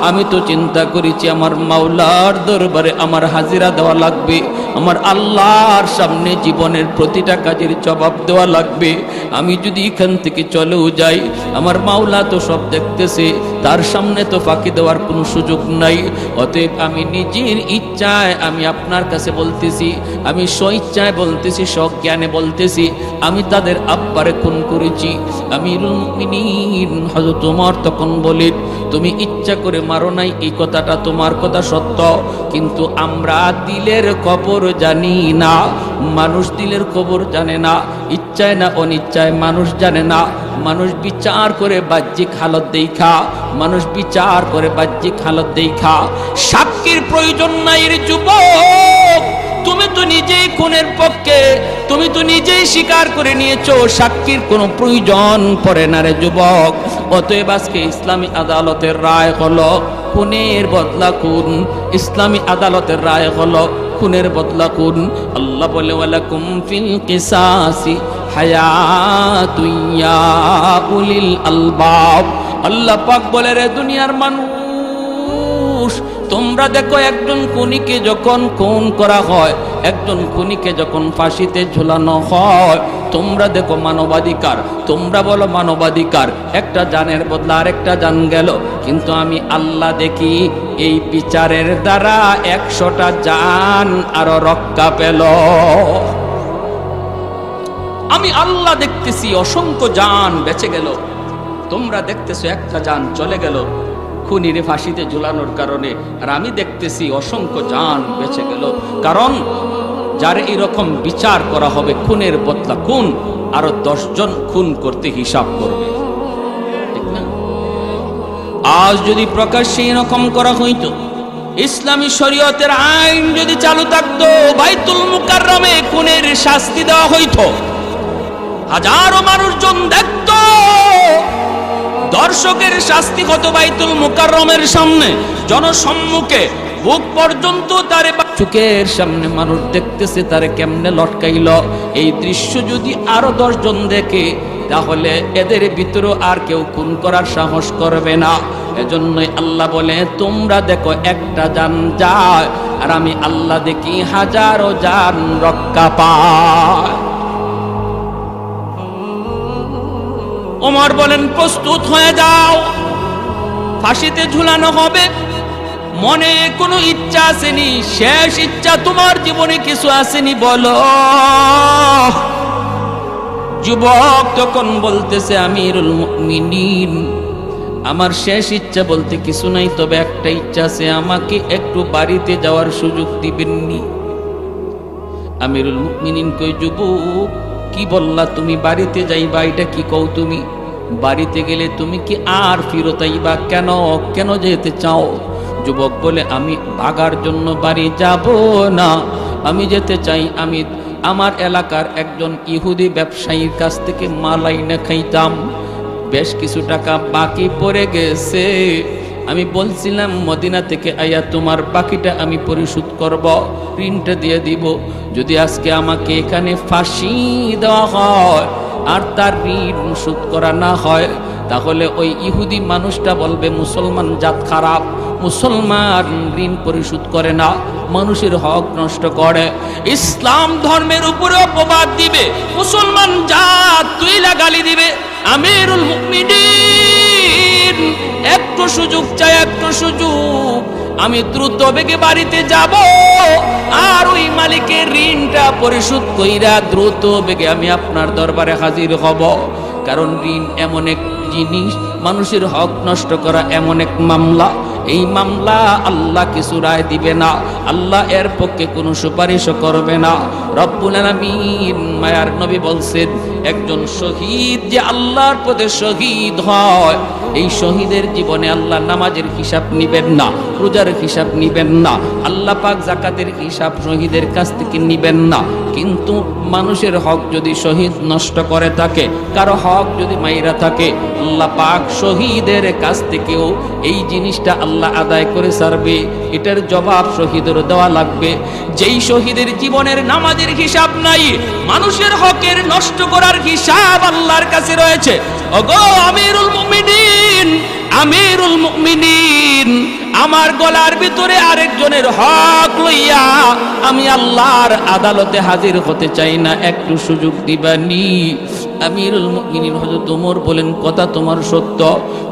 আমি তো চিন্তা করেছি আমার মাওলার দরবারে আমার হাজিরা দেওয়া লাগবে আমার আল্লাহর সামনে জীবনের প্রতিটা কাজের জবাব দেওয়া লাগবে আমি যদি এখান থেকে চলেও যাই আমার মাওলা তো সব দেখতেছে তার সামনে তো ফাঁকি দেওয়ার কোনো সুযোগ নাই অতএব আমি নিজের ইচ্ছায় আমি আপনার কাছে বলতেছি আমি স্বইচ্ছায় বলতেছি সজ্ঞানে বলতেছি আমি তাদের আব্বারে খুন করেছি আমিরুল মুমিনিন হযরত ওমর তখন বলেন তুমি ইচ্ছা করে মারো নাই এই কথাটা তোমার কথা সত্য কিন্তু আমরা দিলের খবর জানি না মানুষ দিলের খবর জানে না ইচ্ছায় না অনিচ্ছায় মানুষ জানে না মানুষ বিচার করে বাহ্যিক হালত দেখা মানুষ বিচার করে বাহ্যিক হালত দেখা সাক্ষীর প্রয়োজন নাই রে যুবক তুমি তো নিজেই খুনের পক্ষে তুমি তো নিজেই স্বীকার করে নিয়েছো সাক্ষীর কোনো প্রয়োজন পড়ে না রে যুবক অতএব আজকে ইসলামী আদালতের রায় হলো খুনের বদলা খুন ইসলামী আদালতের রায় হলো খুনের বদলা খুন আল্লাহ বলে ওয়ালাকুম ফিল কিসাসি হায়াতুন ইয়া উলিল আলবাব আল্লাহ পাক বলে রে দুনিয়ার মানুষ তোমরা দেখো একজন খুনিকে যখন খুন করা হয় একজন খুনিকে যখন ফাঁসিতে ঝুলানো হয় তোমরা দেখো মানবাধিকার তোমরা বলো মানবাধিকার একটা জানের বদলা আরেকটা জান গেল কিন্তু আমি আল্লাহ দেখি এই বিচারের দ্বারা 100টা জান আরো রক্ষা পেল আমি আল্লাহ দেখতেছি অসংখ্য জান বেঁচে গেল তোমরা দেখতেছো একটা জান চলে গেল খুনিরে ফাঁসিতে ঝুলানোর কারণে আর আমি দেখতেছি অসংখ্য জান বেঁচে গেল কারণ যার এরকম বিচার করা হবে খুনের বদলা খুন আরো 10 জন খুন করতে হিসাব করবে ঠিক না আজ যদি প্রকাশ্যে এরকম করা হইতো ইসলামী শরীয়তের আইন যদি চালু থাকতো বাইতুল মুকাররমে খুনের শাস্তি দেওয়া হইতো হাজারো মানুষজন দেখতো দর্শকের শাস্তি কত বাইতুল মুকাররমের সামনে জনসম্মুখে বুক পর্যন্ত তারে চোখের সামনে মানুষ দেখতেছে তারে কেমনে লটকাইল এই দৃশ্য যদি আরো 10 জন দেখে তাহলে এদের ভিতরে আর কেউ খুন করার সাহস করবে না এজন্যই আল্লাহ বলে তোমরা দেখো একটা জান যায় আর আমি আল্লাহ দেখি হাজারো জান রক্ষা পায়। ওমর বলেন প্রস্তুত হয়ে যাও, ফাঁসিতে ঝুলানো হবে। মনে কোনো ইচ্ছা আসেনি? শেষ ইচ্ছা তোমার জীবনে কিছু আসেনি বলো? যুবক তখন বলতেছে আমিরুল মুমিনিন, আমার শেষ ইচ্ছা বলতে কিছু নাই, তবে একটা ইচ্ছা আছে, আমাকে একটু বাড়িতে যাওয়ার সুযোগ দিবেননি? আমিরুল মুমিনিন কই, যুবক কি বললা তুমি? বাড়িতে যাইবা, এটা কি কও তুমি? বাড়িতে গেলে তুমি কি আর ফিরত আইবা? কেন কেন যেতে চাও? যুবক বলে আমি ভাগার জন্য বাড়ি যাব না, আমি যেতে চাই, আমি আমার এলাকার একজন ইহুদি ব্যবসায়ীর কাছ থেকে মাল আইনা খাইতাম, বেশ কিছু টাকা বাকি পড়ে গেছে, আমি বলছিলাম মদিনা থেকে আইয়া তোমার বাকিটা আমি পরিশোধ করব, ঋণটা দিয়ে দিব। যদি আজকে আমাকে এখানে ফাঁসি দেওয়া হয় আর তার ঋণ শোধ করা না হয়, তাহলে ওই ইহুদি মানুষটা বলবে মুসলমান জাত খারাপ, মুসলমান ঋণ পরিশোধ করে না, মানুষের হক নষ্ট করে, ইসলাম ধর্মের উপরে অপবাদ দিবে, মুসলমান জাত তুইলা গালি দিবে। আমিরুল মুমিনিন একটু সুযোগ চাই, একটু সুযোগ, আমি দ্রুত বেগে বাড়িতে যাব আর ওই মালিকের ঋণটা পরিশোধ কইরা দ্রুত বেগে আমি আপনার দরবারে হাজির হব। কারণ ঋণ এমন এক জিনিস, মানুষের হক নষ্ট করা এমন এক মামলা, এই মামলা আল্লাহ কিছু রায় দিবে না, আল্লাহ এর পক্ষে কোনো সুপারিশও করবে না। রব্বুল আলামিন মায়ার নবী বলছেন, একজন শহীদ যে আল্লাহর পথে শহীদ হয়, এই শহীদের জীবনে আল্লাহ নামাজের হিসাব নিবেন না, রোজার হিসাব নিবেন না, আল্লাহ পাক যাকাতের হিসাব শহীদের কাছ থেকে নিবেন না। কিন্তু মানুষের হক যদি শহীদ নষ্ট করে থাকে, কারো হক যদি মাইরা থাকে, আল্লাহ পাক শহীদের কাছ থেকেও এই জিনিসটা আল্লাহ আদায় করে ছাড়বে, এটার জবাব শহীদের দেওয়া লাগবে। যেই শহীদের জীবনের নামাজের হিসাব নাই, মানুষের হকের নষ্ট করার হিসাব আল্লাহর কাছে রয়েছে। ওগো আমিরুল মুমিনিন, আমিরুল মুমিনিন, আমার গলার ভিতরে আরেকজনের হক লইয়া আমি আল্লাহর আদালতে হাজির হতে চাই না, একটু সুযোগ দিবানি? আমিরুল মুমিনিন হযরত ওমর বলেন, কথা তোমার সত্য,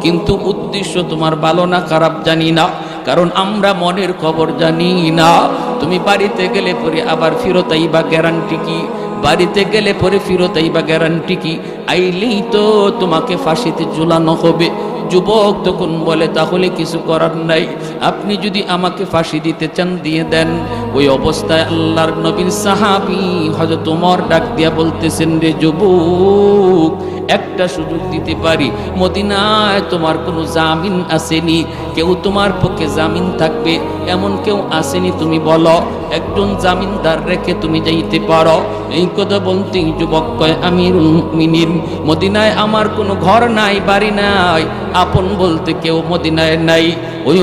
কিন্তু উদ্দেশ্য তোমার ভালো না খারাপ জানি না, কারণ আমরা মনের খবর জানি না। তুমি বাড়িতে গেলে পরে আবার ফিরত আইবা, গ্যারান্টি কি? বাড়িতে গেলে পরে ফিরত আইবা, গ্যারান্টি কি? আইলেই তো তোমাকে ফাঁসিতে ঝুলানো হবে। যুবক তখন বলে, তাহলে কিছু করার নাই, আপনি যদি আমাকে ফাঁসি দিতে চান দিয়ে দেন। ওই অবস্থায় আল্লাহর নবীর সাহাবী হযরত ওমর ডাক দিয়া বলতেছেন, রে যুবক, একটা সুযোগ দিতে পারি, মদিনায় তোমার কোনো জামিন আসেনি, কেউ তোমার পক্ষে জামিন থাকবে এমন কেউ আসেনি, তুমি বলো, একজন জামিনদার রেখে তুমি যাইতে পারো। এই কথা বলতেই যুবক কয়, আমিরুল মুমিনিন, মদিনায় আমার কোনো ঘর নাই, বাড়ি নাই, আপন বলতে কেউ মদিনায় নাই। ওই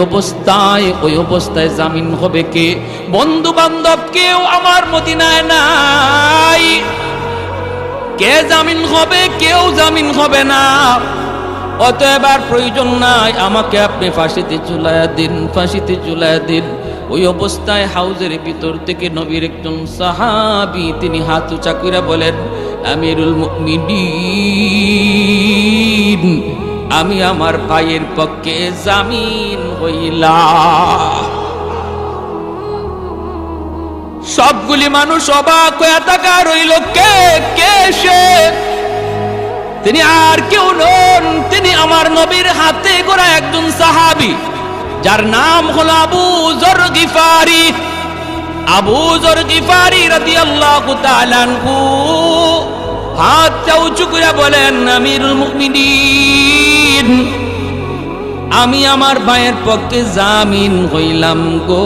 অবস্থায় জামিন হবে কে? বন্ধু বান্ধব কেউ আমার মদিনায় নাই, কে জামিন হবে? কেউ জামিন হবে না। অতএব আর প্রয়োজন নাই, আমাকে আপনি ফাঁসিতে ঝুলাইয়া দিন, ফাঁসিতে ঝুলাইয়া দিন। ওই অবস্থায় হাউজের ভিতর থেকে নবীর একজন সাহাবী তিনি হাত উঁচা কইরা বলেন, আমিরুল মুমিনিন, আমি আমার ভাইয়ের পক্ষে জামিন হইলাম। সবগুলি মানুষ অবাক হয়ে তাকা রইল, কে কে সে? তিনি আর কেউ নন, তিনি আমার নবীর হাতে গড়া একজন সাহাবী, যার নাম হলো আবু যর গিফারি। আবু যর গিফারি রাদিয়াল্লাহু তাআলা আনহু হাত উঁচু করে বলেন, আমিরুল মুমিনিন, আমি আমার ভাইয়ের পক্ষে জামিন হইলাম গো।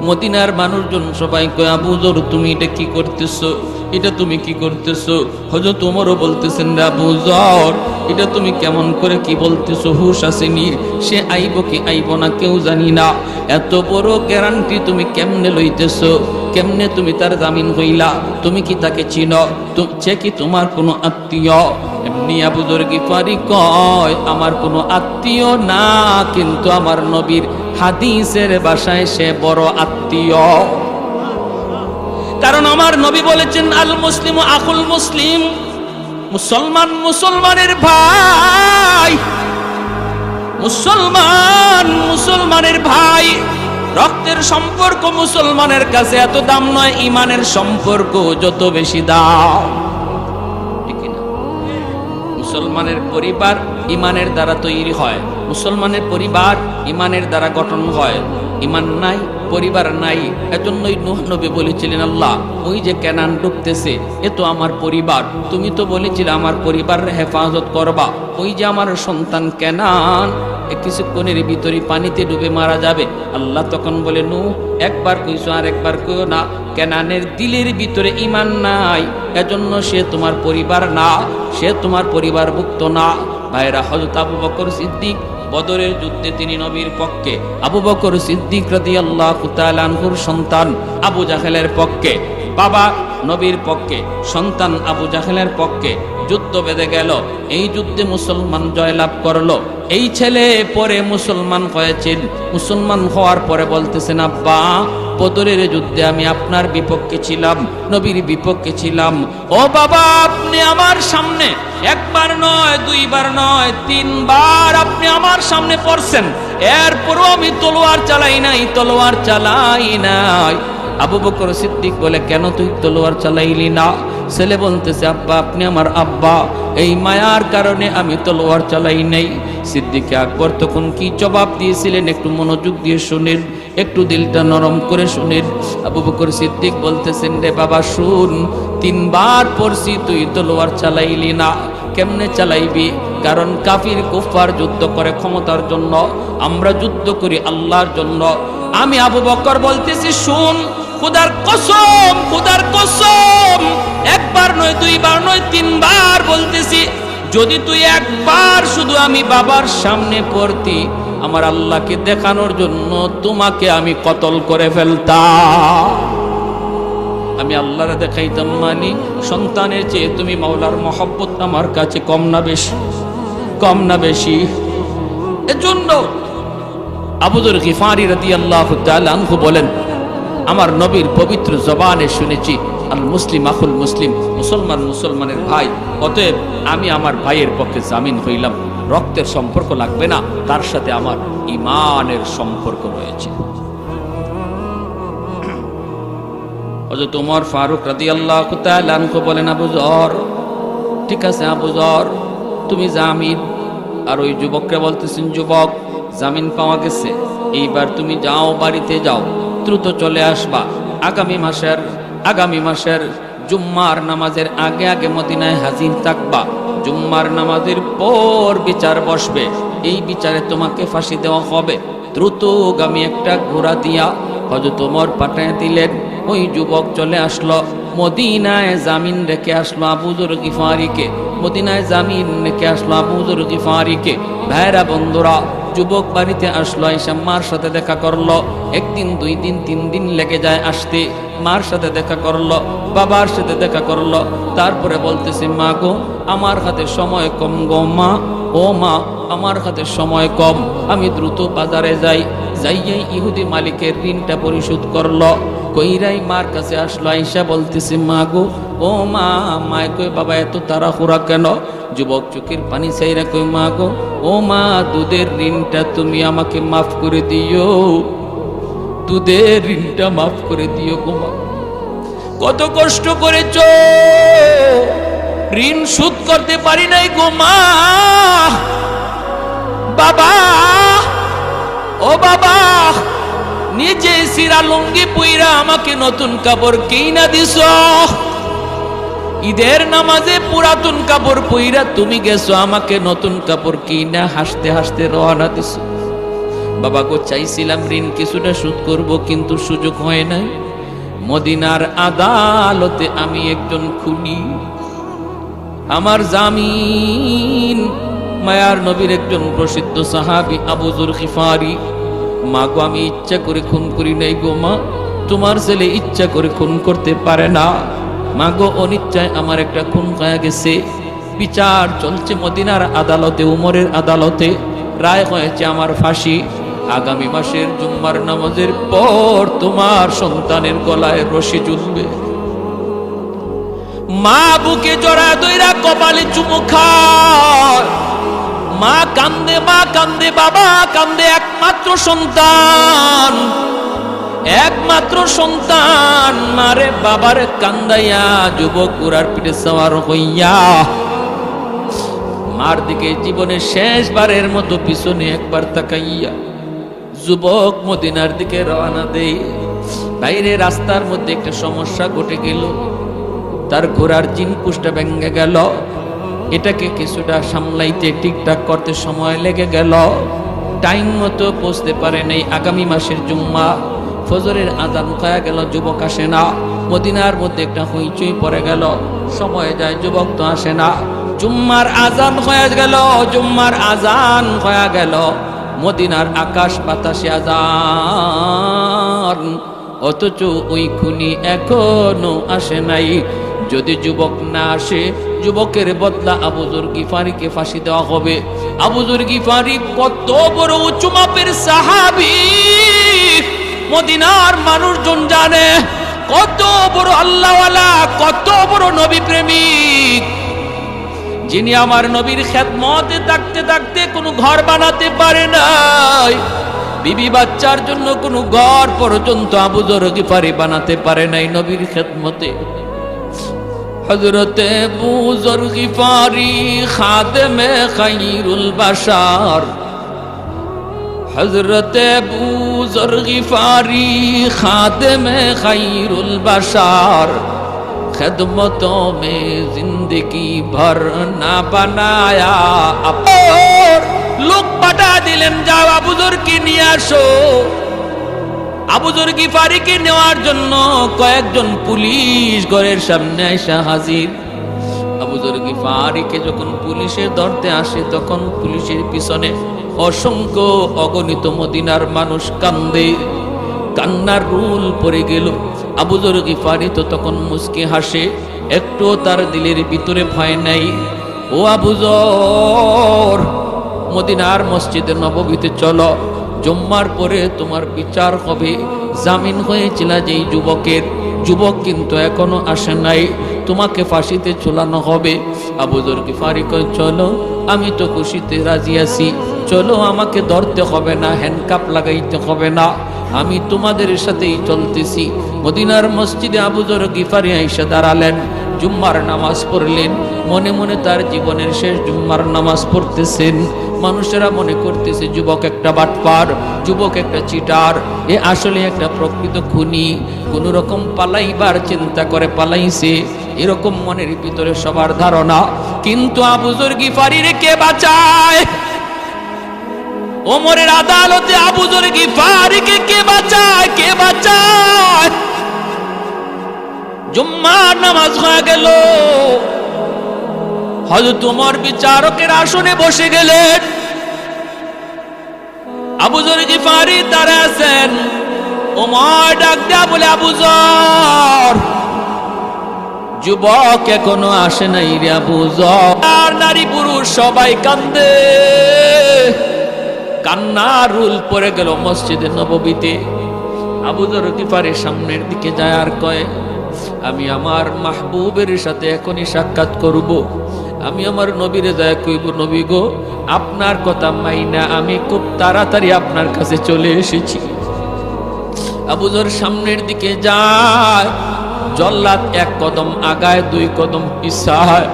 মদিনার মানুষজন সবাই কয়, আবু যর তুমি এটা কি করতেছো? এটা তুমি কি করতেছো? হযরত ওমরও বলতেছেন, আবু যর এটা তুমি কেমন করে কি বলতেছো? হুশ আসেনি? সে আইব কি আইব না কেউ জানি না, এত বড় গ্যারান্টি তুমি কেমনে লইতেছো? কেমনে তুমি তার জামিন হইলা? তুমি কি তাকে চিনো? সে কি তোমার কোনো আত্মীয়? নিয়ে আবু যর গিফারি কয়, আমার কোনো আত্মীয় না, কিন্তু আমার নবীর হাদিসের ভাষায় সে বড় আত্মীয়। কারণ আমার নবী বলেছেন, আল মুসলিম আখুল মুসলিম, মুসলমান মুসলমানের ভাই, মুসলমান মুসলমানের ভাই। রক্তের সম্পর্ক মুসলমানের কাছে এত দাম নয়, ইমানের সম্পর্ক যত বেশি দাম, ঠিক না? মুসলমানের পরিবার ইমানের দ্বারা তৈরি হয়, মুসলমানের পরিবার ইমানের দ্বারা গঠন হয়। ইমান নাই, পরিবার নাই, এজন্যই নূহ নবী বলেছিলেন, আল্লাহ ওই যে কেনান ডুবতেছে এ তো আমার পরিবার, তুমি তো বলেছিলে আমার পরিবারের হেফাজত করবা, ওই যে আমার সন্তান কেনান কিছুক্ষণের ভিতরে পানিতে ডুবে মারা যাবে। আল্লাহ তখন বলে, নূহ একবার কইছো আর একবার কইও না, কেনানের দিলের ভিতরে ইমান নাই, এজন্য সে তোমার পরিবার না, সে তোমার পরিবারভুক্ত না। ভাইরা, হযরত আবু বকর সিদ্দিক বদরের যুদ্ধে তিনি নবীর পক্ষে, আবু বকর সিদ্দিক রাদিয়াল্লাহু তাআলা আনহুর সন্তান আবু জাহেলের পক্ষে, বাবা নবীর পক্ষে, সন্তান আবু জাহেলের পক্ষে যুদ্ধ বেঁধে গেল। এই যুদ্ধে মুসলমান জয়লাভ করলো। এই ছেলে পরে মুসলমান হয়েছেন। মুসলমান হওয়ার পরে বলতেছেন, আব্বা বদরের যুদ্ধে আমি আপনার বিপক্ষে ছিলাম, নবীর বিপক্ষে ছিলাম। ও বাবা, আপনি আমার সামনে একবার নয়, দুইবার নয়, তিনবার আপনি আমার সামনে পড়ছেন, এরপরও আমি তলোয়ার চালাই নাই, তলোয়ার চালাই নাই। আবু বকর সিদ্দিক বলে, কেন তুই তলোয়ার চালাইলি না? ছেলে বলতেছে, আব্বা আপনি আমার আব্বা, এই মায়ার কারণে আমি তলোয়ার চালাই নাই। সিদ্দিক আকবর তখন কি জবাব দিয়েছিলেন একটু মনোযোগ দিয়ে শুনেন, একটু দিলটা নরম করে শুনেন। আবু বকর সিদ্দিক বলতেছেন, রে বাবা শুন, তিনবার পড়ছি তুই তলোয়ার চালাইলি না, কেমনে চালাইবি? কারণ কাফির কুফার যুদ্ধ করে ক্ষমতার জন্য, আমরা যুদ্ধ করি আল্লাহর জন্য। আমি আবু বকর বলতেছি, শুন, খুদার কসম, খুদার কসম, একবার নয়, দুইবার নয়, তিনবার বলতেছি, যদি তুই একবার শুধু আমি বাবার সামনে পড়তি, আমার আল্লাহকে দেখানোর জন্য তোমাকে আমি কতল করে ফেলতাম। আমি আল্লাহরে দেখাইতাম, মানে সন্তানের চেয়ে তুমি মাওলার মহব্বত আমার কাছে কম না বেশি? কম না বেশি? এজন্য আবু যর গিফারি রাদিয়াল্লাহু তাআলা আনহু বলেন, আমার নবীর পবিত্র জবানে শুনেছি, আল মুসলিম আখুল মুসলিম, মুসলমান মুসলমানের ভাই, অতএব আমি আমার ভাইয়ের পক্ষে জামিন হইলাম। রক্তের সম্পর্ক লাগবে না, তার সাথে আমার ইমানের সম্পর্ক রয়েছে। হযরত ওমর ফারুক রাদিয়াল্লাহু তাআলা আনহু বলেন, আবু যর, ঠিক আছে আবু যর, তুমি জামিন। আর ওই যুবককে বলতেছেন, যুবক জামিন পাওয়া গেছে, এইবার তুমি যাও, বাড়িতে যাও, দ্রুত চলে আসবা। আগামী মাসের জুম্মার নামাজের আগে আগে মদিনায় হাজির থাকবা। জুম্মার নামাজের পর বিচার বসবে, এই বিচারে তোমাকে ফাঁসি দেওয়া হবে। দ্রুতগামী একটা ঘোড়া দিয়া হযরত ওমর পাঠিয়ে দিলেন। ওই যুবক চলে আসলো, মদিনায় জামিন রেখে আসলো আবু যর গিফারিকে, মদিনায় জামিন রেখে আসলো আবু যর গিফারিকে। ভাইরা বন্ধুরা, যুবক বাড়িতে আসলো, এসে মার সাথে দেখা করলো। একদিন, দুই দিন, তিন দিন লেগে যায় আসতে। মার সাথে দেখা করলো, বাবার সাথে দেখা করলো। তারপরে বলতেছে, মা গো আমার হাতে সময় কম গো মা, ও মা আমার হাতে সময় কম, আমি দ্রুত বাজারে যাই। যাইয়াই ইহুদি মালিকের ঋণটা পরিশোধ করলো। কইরাই মার কাছে আসলো, আইসা বলতেছে, মা গো, ও মা। মায় কই, বাবা এত তাড়াহুড়া কেন? যুবক চোখের পানি চাইরা কই, মা গো, ও মা, দুধের ঋণটা তুমি আমাকে মাফ করে দিও, দুধের ঋণটা মাফ করে দিও গো মা। কত কষ্ট করেছ, ঋণ শোধ করতে পারি নাই গো মা। বাবা, ও বাবা, নিজে সিরা লুঙ্গি পুইরা আমাকে নতুন কাপড় কিনা দিছ, ঈদের নামাজে পুরাতন কাপড় পুইরা তুমি গেছো, আমাকে নতুন কাপড় কিনা হাসতে হাসতে রওনা দিছ। বাবা গো, চাইছিলাম ঋণ কিছুটা শোধ করব, কিন্তু সুযোগ হয় নাই। মদিনার আদালতে আমি একজন খুনি, আমার জামিন মায়ার নবীর একজন প্রসিদ্ধ সাহাবী আবু যর গিফারি। মা গো, আমি ইচ্ছা করে খুন করি নাই গো মা, তোমার ছেলে ইচ্ছা করে খুন করতে পারে না। মা গো, অনিচ্ছায় আমার একটা খুন হয়ে গেছে। বিচার চলছে মদিনার আদালতে, উমরের আদালতে। রায় হয়েছে আমার ফাঁসি। আগামী মাসের জুম্মার নামাজের পর তোমার সন্তানের গলায় রশি ঝুলবে। মা বুকে জড়া দইরা কপালে চুমু খায়। মা কান্দে, মা কান্দে, বাবা কান্দে। একমাত্র সন্তান, একমাত্র সন্তান মারে বাবার কান্দাইয়া যুবক ঘোড়ার পিঠে সওয়ার হইয়া মার দিকে জীবনের শেষবারের মতো পিছনে একবার তাকাইয়া যুবক মদিনার দিকে রওনা দেয়। বাইরে রাস্তার মধ্যে একটা সমস্যা ঘটে গেল, তার ঘোড়ার জিনপুষটা ভেঙে গেল। এটাকে কিছুটা সামলাইতে ঠিকঠাক করতে সময় লেগে গেল। টাইম মতো পৌঁছতে পারে নাই। আগামী মাসের জুম্মা, ফজরের আজান হয়ে গেল, যুবক আসে না। মদিনার মধ্যে একটা হইচই পড়ে গেল, সময় যায়, যুবক তো আসে না। জুম্মার আজান হয়ে গেল, জুম্মার আজান হয়ে গেল, মদিনার আকাশ বাতাসে আজান, অথচ ওই খুনি এখনো আসে নাই। যদি যুবক না আসে, যুবকের বদলা আবু যর গিফারিকে ফাঁসি দেওয়া হবে। আবু যর গিফারি কত বড় উঁচু মাপের সাহাবী, মদিনার মানুষজন জানে কত বড় আল্লাহওয়ালা, কত বড় নবী প্রেমিক, যিনি আমার নবীর খেদমতে থাকতে থাকতে কোনো ঘর বানাতে পারে নাই। বিবি বাচ্চার জন্য কোনো ঘর পর্যন্ত আবু যর গিফারি বানাতে পারে নাই নবীর খেদমতে। হযরতে আবু যর গিফারি খাদেমে খায়রুল বাশার, হযরতে আবু যর গিফারি খাদেমে খায়রুল বাশার, खिदमतों में जिंदगी भर ना बनाया। और लोग पाठा दिलेन, जाओ আবু যরকে নিয়ে আসো। আবু যর গিফারিকে নেওয়ার জন্য কয়েকজন পুলিশ ঘরের সামনে এসে হাজির। আবু যর গিফারিকে যখন পুলিশে ধরতে আসে, তখন পুলিশের পিছনে অসংখ্য অগণিত মদিনার মানুষ কান্দে। কান্নার রুল পড়ে গেল। আবু যর গিফারি তো তখন মুস্কি হাসে, একটু তার দিলের ভিতরে ভয় নাই। ও আবু যর, মদিনার মসজিদে নববীতে চলো, জুম্মার পরে তোমার বিচার হবে। জামিন হয়েছিল যেই যুবকের, যুবক কিন্তু এখনো আসে নাই, তোমাকে ফাঁসিতে ঝুলানো হবে। আবু যর গিফারি কয়, চলো, আমি তো খুশিতে রাজি আছি, চলো, আমাকে ধরতে হবে না, হ্যান্ডকাপ লাগাইতে হবে না, আমি তোমাদের সাথেই চলতেছি। মদিনার মসজিদে আবু যর গিফারি আইসা দাঁড়ালেন, জুম্মার নামাজ পড়লেন। মনে মনে তার জীবনের শেষ জুম্মার নামাজ পড়তেছেন। মানুষেরা মনে করতেছে যুবক একটা বাটপার, যুবক একটা চিটার, এ আসলে একটা প্রকৃত খুনি। কোন রকম পালাইবার চিন্তা করে পালাইছে, এরকম মনের ভিতরে সবার ধারণা। কিন্তু আবু যর গিফারির কে বাঁচায়? ওমরের আদালতে আবু যর গিফারিকে কে বাঁচায়? কে বাঁচায়? জুম্মার নামাজ হয়ে গেল, হযরত ওমর বিচারকের আসনে বসে গেলেন। আবু যর গিফারি দাঁড়ায় আছেন। ওমর ডাক দেয়া বলে, আবু যর, যুবক এখনো আসে নাই রে আবু যর। আর নারী পুরুষ সবাই কান্দে। কান্নার রুল পড়ে গেল মসজিদে নববীতে। আবু যর গিফারির সামনের দিকে যায় আর কয়, আমি আমার মাহবুবের সাথে এখনই সাক্ষাৎ করব। আমি আমার নবীরে যায় কইব, নবী গো, আপনার কথা মাইনা আমি খুব তাড়াতাড়ি আপনার কাছে চলে এসেছি। আবু যর সামনের দিকে যায়। জল্লাদ এক কদম আগায়, দুই কদম পিছায়।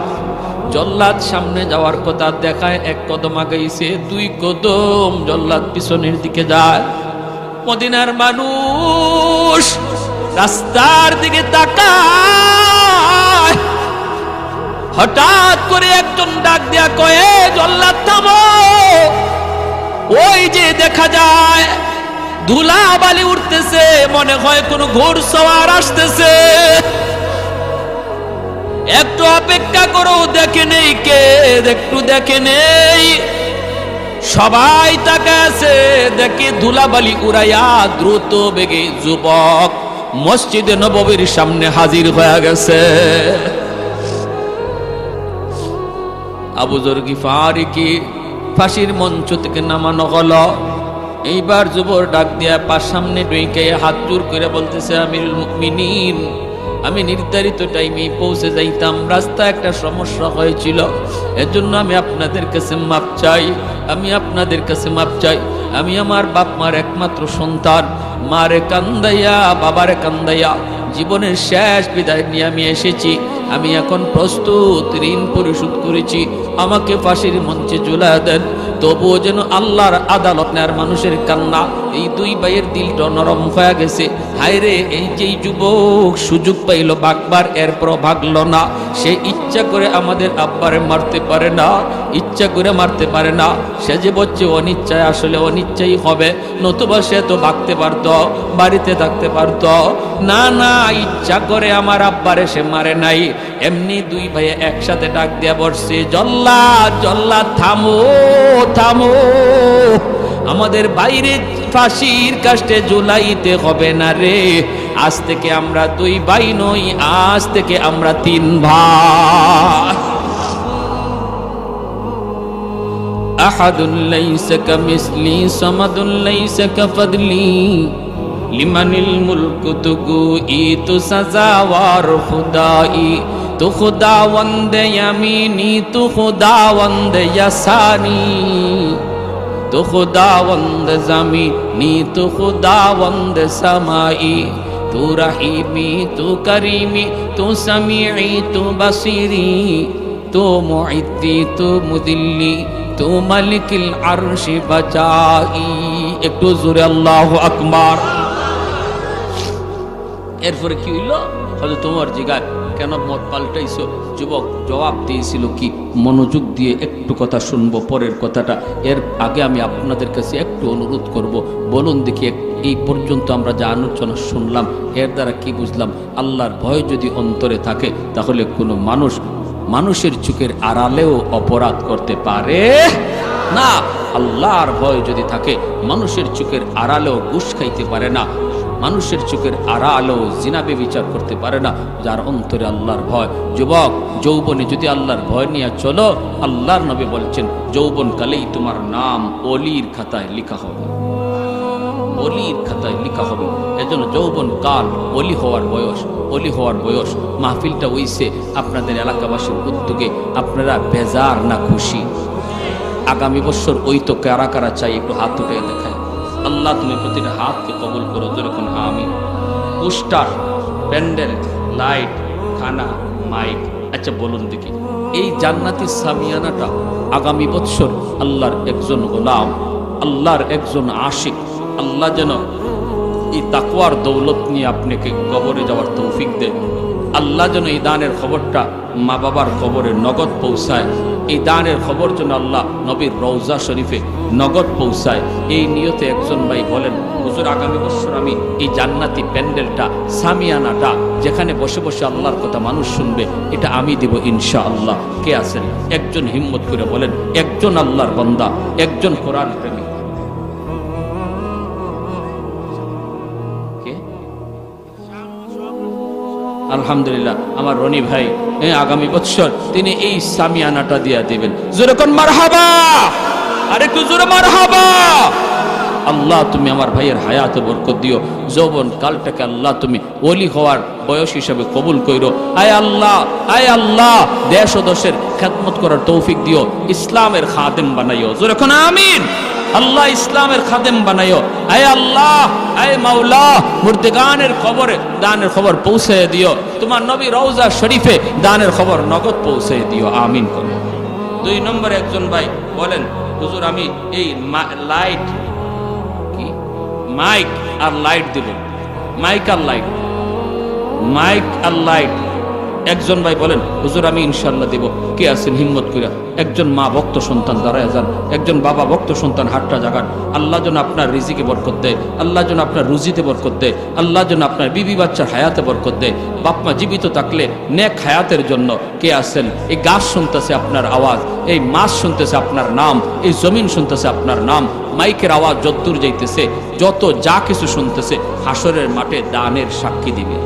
জল্লাদ সামনে যাওয়ার কথা দেখায়, এক কদম আগাইছে, দুই কদম জল্লাদ পিছনের দিকে যায়। মদিনার মানুষ রাস্তার দিকে তাকায়। হঠাৎ করে একজন ডাক দিয়া কয়ে, জল্লাদ থামো। ওই যে দেখা যায় ধুলা বালি উঠতেছে, মনে হয় কোন ঘোড়সওয়ার আসতেছে, একটু অপেক্ষা করো, দেখে নেই কে, একটু দেখে নেই। সবাই তাকায় আছে, দেখে ধুলাবালি উড়াইয়া দ্রুত বেগে যুবক মসজিদে নববীর সামনে হাজির হয়ে গেছে। আবু যর গিফারিকে ফাঁসির মঞ্চ থেকে নামানো হলো। এইবার যুবর ডাক দিয়া পার সামনে ডুইকে হাত জোর করে বলতেছে, আমিরুল মুমিনিন, আমি নির্ধারিত টাইমে পৌঁছে যাইতাম, রাস্তা একটা সমস্যা হয়েছিল, এজন্য আমি আপনাদের কাছে মাপ চাই, আমি আপনাদের কাছে মাপ চাই। আমি আমার বাপ মার একমাত্র সন্তান, মারে কান্দাইয়া বাবারে কান্দাইয়া জীবনের শেষ বিদায় নিয়ে আমি এসেছি। আমি এখন প্রস্তুত, ঋণ পরিশোধ করেছি, আমাকে ফাঁসির মঞ্চে ঝুলা দেন। তবুও যেন আল্লাহর আদালত আর মানুষের কান্না, এই দুই ভাইয়ের দিলটা নরম হয়ে গেছে। হায়রে, এই যেই যুবক সুযোগ পাইল ভাগবার, এরপরও ভাগলো না। সে ইচ্ছা করে আমাদের আব্বারে মারতে পারে না, ইচ্ছা করে মারতে পারে না। সে যে বলছে অনিচ্ছায়, আসলে অনিচ্ছাই হবে, নতুবা সে তো ভাগতে পারত, বাড়িতে থাকতে পারত। না না, ইচ্ছা করে আমার আব্বারে সে মারে নাই। এমনি দুই ভাইয়ে একসাথে ডাক দিয়া বসছে, জল্লাদ জল্লাদ, থামো থামো, আমাদের বাইরে ফাঁসির কাস্টে ঝুলাইতে হবে না রে। আজ থেকে আমরা দুই ভাই নই, আজ থেকে আমরা তিন ভাই। আহাদুন লাইসা কামিসলি সামাদুন লাইসা কাফাদলি লিমানিল মুলকু তুগুই তু সাজাওয়ার খুদাই তু খুদাওয়ান্দে ইয়ামিনি তু খুদাওয়ান্দে ইয়াসানি তু খুদাওয়ান্দে জামিনি তু খুদাওয়ান্দে সামাই তু রহিমি তু করিমি তু সামিঈ তু বসিরি তু মুইতি তু মুদিল্লি তু মালিকিল আরশি বাজাই। একটু জোরে আল্লাহু আকবার। এরপরে কি হইল? হয়তো তোমার জিগায় কেন মত পাল্টাইছো? যুবক জবাব দিয়েছিল কি, মনোযোগ দিয়ে একটু কথা শুনবো পরের কথাটা। এর আগে আমি আপনাদের কাছে একটু অনুরোধ করব, বলুন দেখি এই পর্যন্ত আমরা যা আলোচনা শুনলাম এর দ্বারা কি বুঝলাম? আল্লাহর ভয় যদি অন্তরে থাকে তাহলে কোনো মানুষের চোখের আড়ালেও অপরাধ করতে পারে না। আল্লাহর ভয় যদি থাকে মানুষের চোখের আড়ালেও ঘুষ খাইতে পারে না, মানুষের চোখের আড়ালেও জিনা ব্যভিচার করতে পারে না, যার অন্তরে আল্লাহর ভয়। যুবক, যৌবনে যদি আল্লাহর ভয় নিয়ে চলো, আল্লাহর নবী বলছেন যৌবন কালেই তোমার নাম ওলির খাতায় লেখা হবে, ওলির খাতায় লেখা হবে। এজন্য যৌবন কাল ওলি হওয়ার বয়স, ওলি হওয়ার বয়স। মাহফিলটা হইছে আপনাদের এলাকাবাসীর উদ্যোগে, আপনারা বেজার না খুশি? আগামী বছর ওই তো কারা কারা চাই একটু হাত উঠে দেখায়। আল্লাহ তুমি প্রতিটা হাতকে কবুল করো, যেরকম আমিন। পোস্টার, প্যান্ডেল, লাইট, খানা, মাইক। আচ্ছা বলুন দেখি, এই জান্নাতি সামিয়ানাটা আগামী বছর আল্লাহর একজন গোলাম, আল্লাহর একজন আশিক, আল্লাহ যেন এই তাকওয়ার দৌলত নিয়ে আপনাকে কবরে যাওয়ার তৌফিক দেয়। আল্লাহ যেন এই দানের খবরটা মা বাবার কবরে নগদ পৌঁছায়। এই দানের খবর যেন আল্লাহ নবীর রওজা শরীফে নগদ পৌঁছায়। এই নিয়তে একজন ভাই বলেন, হুজুর আগামী বছর আমি এই জান্নাতি প্যান্ডেলটা, সামিয়ানাটা, যেখানে বসে বসে আল্লাহর কথা মানুষ শুনবে, এটা আমি দিব ইনশাআল্লাহ। কে আছেন? একজন হিম্মত করে বলেন, একজন আল্লাহর বান্দা, একজন কোরআন প্রেমী। আলহামদুলিল্লাহ, আমার রনি ভাই আগামী বছর তিনি এই সামিয়ানাটা দিয়া দিবেন। জোরে কোন মারহাবা, আরেকটু জোরে মারহাবা। আল্লাহ তুমি আমার ভাইয়ের হায়াতে বরকত দিও, যৌবন কালটাকে আল্লাহ তুমি ওলি হওয়ার বয়স হিসাবে কবুল কইরো। আয় আল্লাহ, আয় আল্লাহ, দেশ ও দেশের খেদমত করার তৌফিক দিও, ইসলামের খাদেম বানাইও। জোরে কোন আমিন। আল্লাহ ইসলামের খাদেম বানাইও। আয় আল্লাহ, আয় মাওলা, মুর্দেগানের কবরে দানের খবর পৌঁছে দিও, তোমার নবী রওজা শরীফে দানের খবর নগদ পৌঁছে দিও। আমিন করো। 2 নম্বরে একজন ভাই বলেন, হুজুর আমি এই লাইট, কি মাইক আর লাইট দেব, মাইক আর লাইট, মাইক আর লাইট। একজন ভাই বলেন, হুজুর আমি ইনশাআল্লাহ দেব। কে আছেন হিম্মত করে? একজন মা ভক্ত সন্তান দাঁড়ায় যান, একজন বাবা ভক্ত সন্তান হাতটা জাগান। আল্লাহ যেন আপনার রিজিকে বরকত দেয়, আল্লাহ যেন আপনার রুজিতে বরকত দেয়, আল্লাহ যেন আপনার বিবি বাচ্চার হায়াতে বরকত দেয়। বাপ মা জীবিত থাকলে নেক হায়াতের জন্য কে আছেন? এই গাছ শুনতেছে আপনার আওয়াজ, এই মাছ শুনতেছে আপনার নাম, এই জমিন শুনতেছে আপনার নাম, মাইকের আওয়াজ যতদূর যাইতেছে, যত যা কিছু শুনতেছে হাসরের মাঠে দানের সাক্ষী দিবে।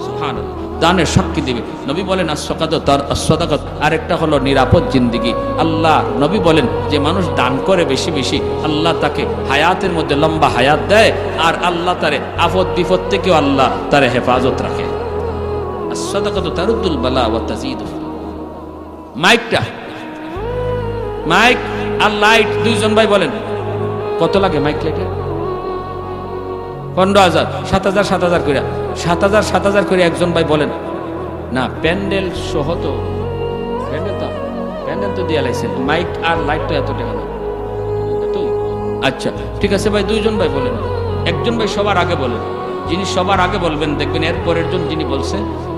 সুবহানাল্লাহ। দানের সাক্ষী দিবে। নবী বলেন আসসাদাকাত, আরেকটা হলো নিরাপদ জিন্দিগি। আল্লাহ নবী বলেন যে মানুষ দান করে বেশি বেশি, আল্লাহ তাকে হায়াতের মধ্যে লম্বা হায়াত দেয়, আর আল্লাহ তারে আফত বিপদ থেকেও আল্লাহ তারে হেফাজত রাখে। আসসাদাকাতু তারুদ্দুল বালা ওয়া তাজিদু। মাইক আর লাইট, দুইজন ভাই বলেন কত লাগে মাইক লাইটে? 15,000, 7,000, 7,000 করে, 7,000, 7,000 করে। একজন ভাই বলেন না, প্যান্ডেল সহ তো, প্যান্ডেল তো দিয়ে লাইছেন, মাইক আর লাইট তো এত টাকা না। আচ্ছা ঠিক আছে ভাই, দুইজন ভাই বলেন। একজন ভাই সবার আগে বলেন, যিনি সবার আগে বলবেন দেখবেন এর পরের জন যিনি বলছে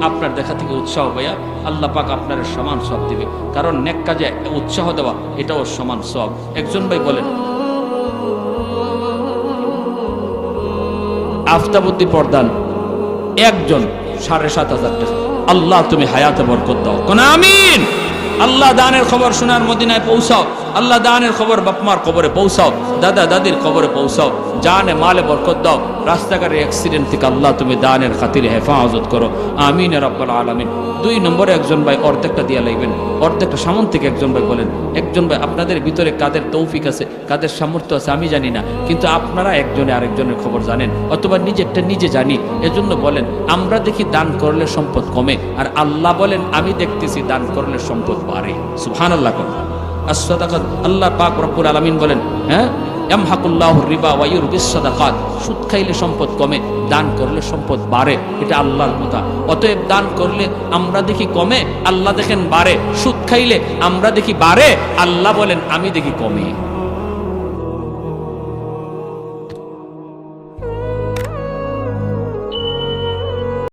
আপনার দেখা থেকে উৎসাহ পাইয়া আল্লাহ পাক আপনার সমান সব দিবে, কারণ নেক কাজে উৎসাহ দেওয়া এটাও সমান সব। একজন ভাই বলেন। আফতাবুদ্দি প্রধান একজন 7,500 টাকা। আল্লাহ তুমি হায়াতে বরকত দাও, কোন আমিন। আল্লাহ দানের খবর সোনার মদিনায় পৌঁছাও, আল্লাহ দানের খবর বাপমার কবরে পৌঁছাও, দাদা দাদির কবরে পৌঁছাও, জানে মালে বরকত দাও। রাস্তাঘাটের অ্যাক্সিডেন্ট থেকে আল্লাহ তুমি দানের খাতিরে হেফাজত করো, আমিন ইয়া রাব্বাল আলামিন। 2 নম্বরে একজন ভাই অর্ধেকটা দিয়া লাইবেন, অর্ধেকটা সামন থেকে একজন ভাই বলেন। একজন ভাই আপনাদের ভিতরে কাদের তৌফিক আছে, কাদের সামর্থ্য আছে আমি জানি না, কিন্তু আপনারা একজনে আরেকজনের খবর জানেন, অথবা নিজেরটা নিজে জানি, এজন্য বলেন আমরা দেখি দান করলে সম্পদ কমে, আর আল্লাহ বলেন আমি দেখতেছি দান করলে সম্পদ বাড়ে। সুবহানাল্লাহ। আসসাদাকাত, আল্লাহ পাক রব্বুল আলামিন বলেন, হ্যাঁ, ইয়ামহাকুল্লাহু রিবা ওয়া ইউরবিস সাদাকাত, সুদ খাইলে সম্পদ কমে, দান করলে সম্পদ বাড়ে, এটা আল্লাহর কথা। অতএব দান করলে আমরা দেখি কমে, আল্লাহ দেখেন বাড়ে। সুদ খাইলে আমরা দেখি বাড়ে, আল্লাহ বলেন আমি দেখি কমে।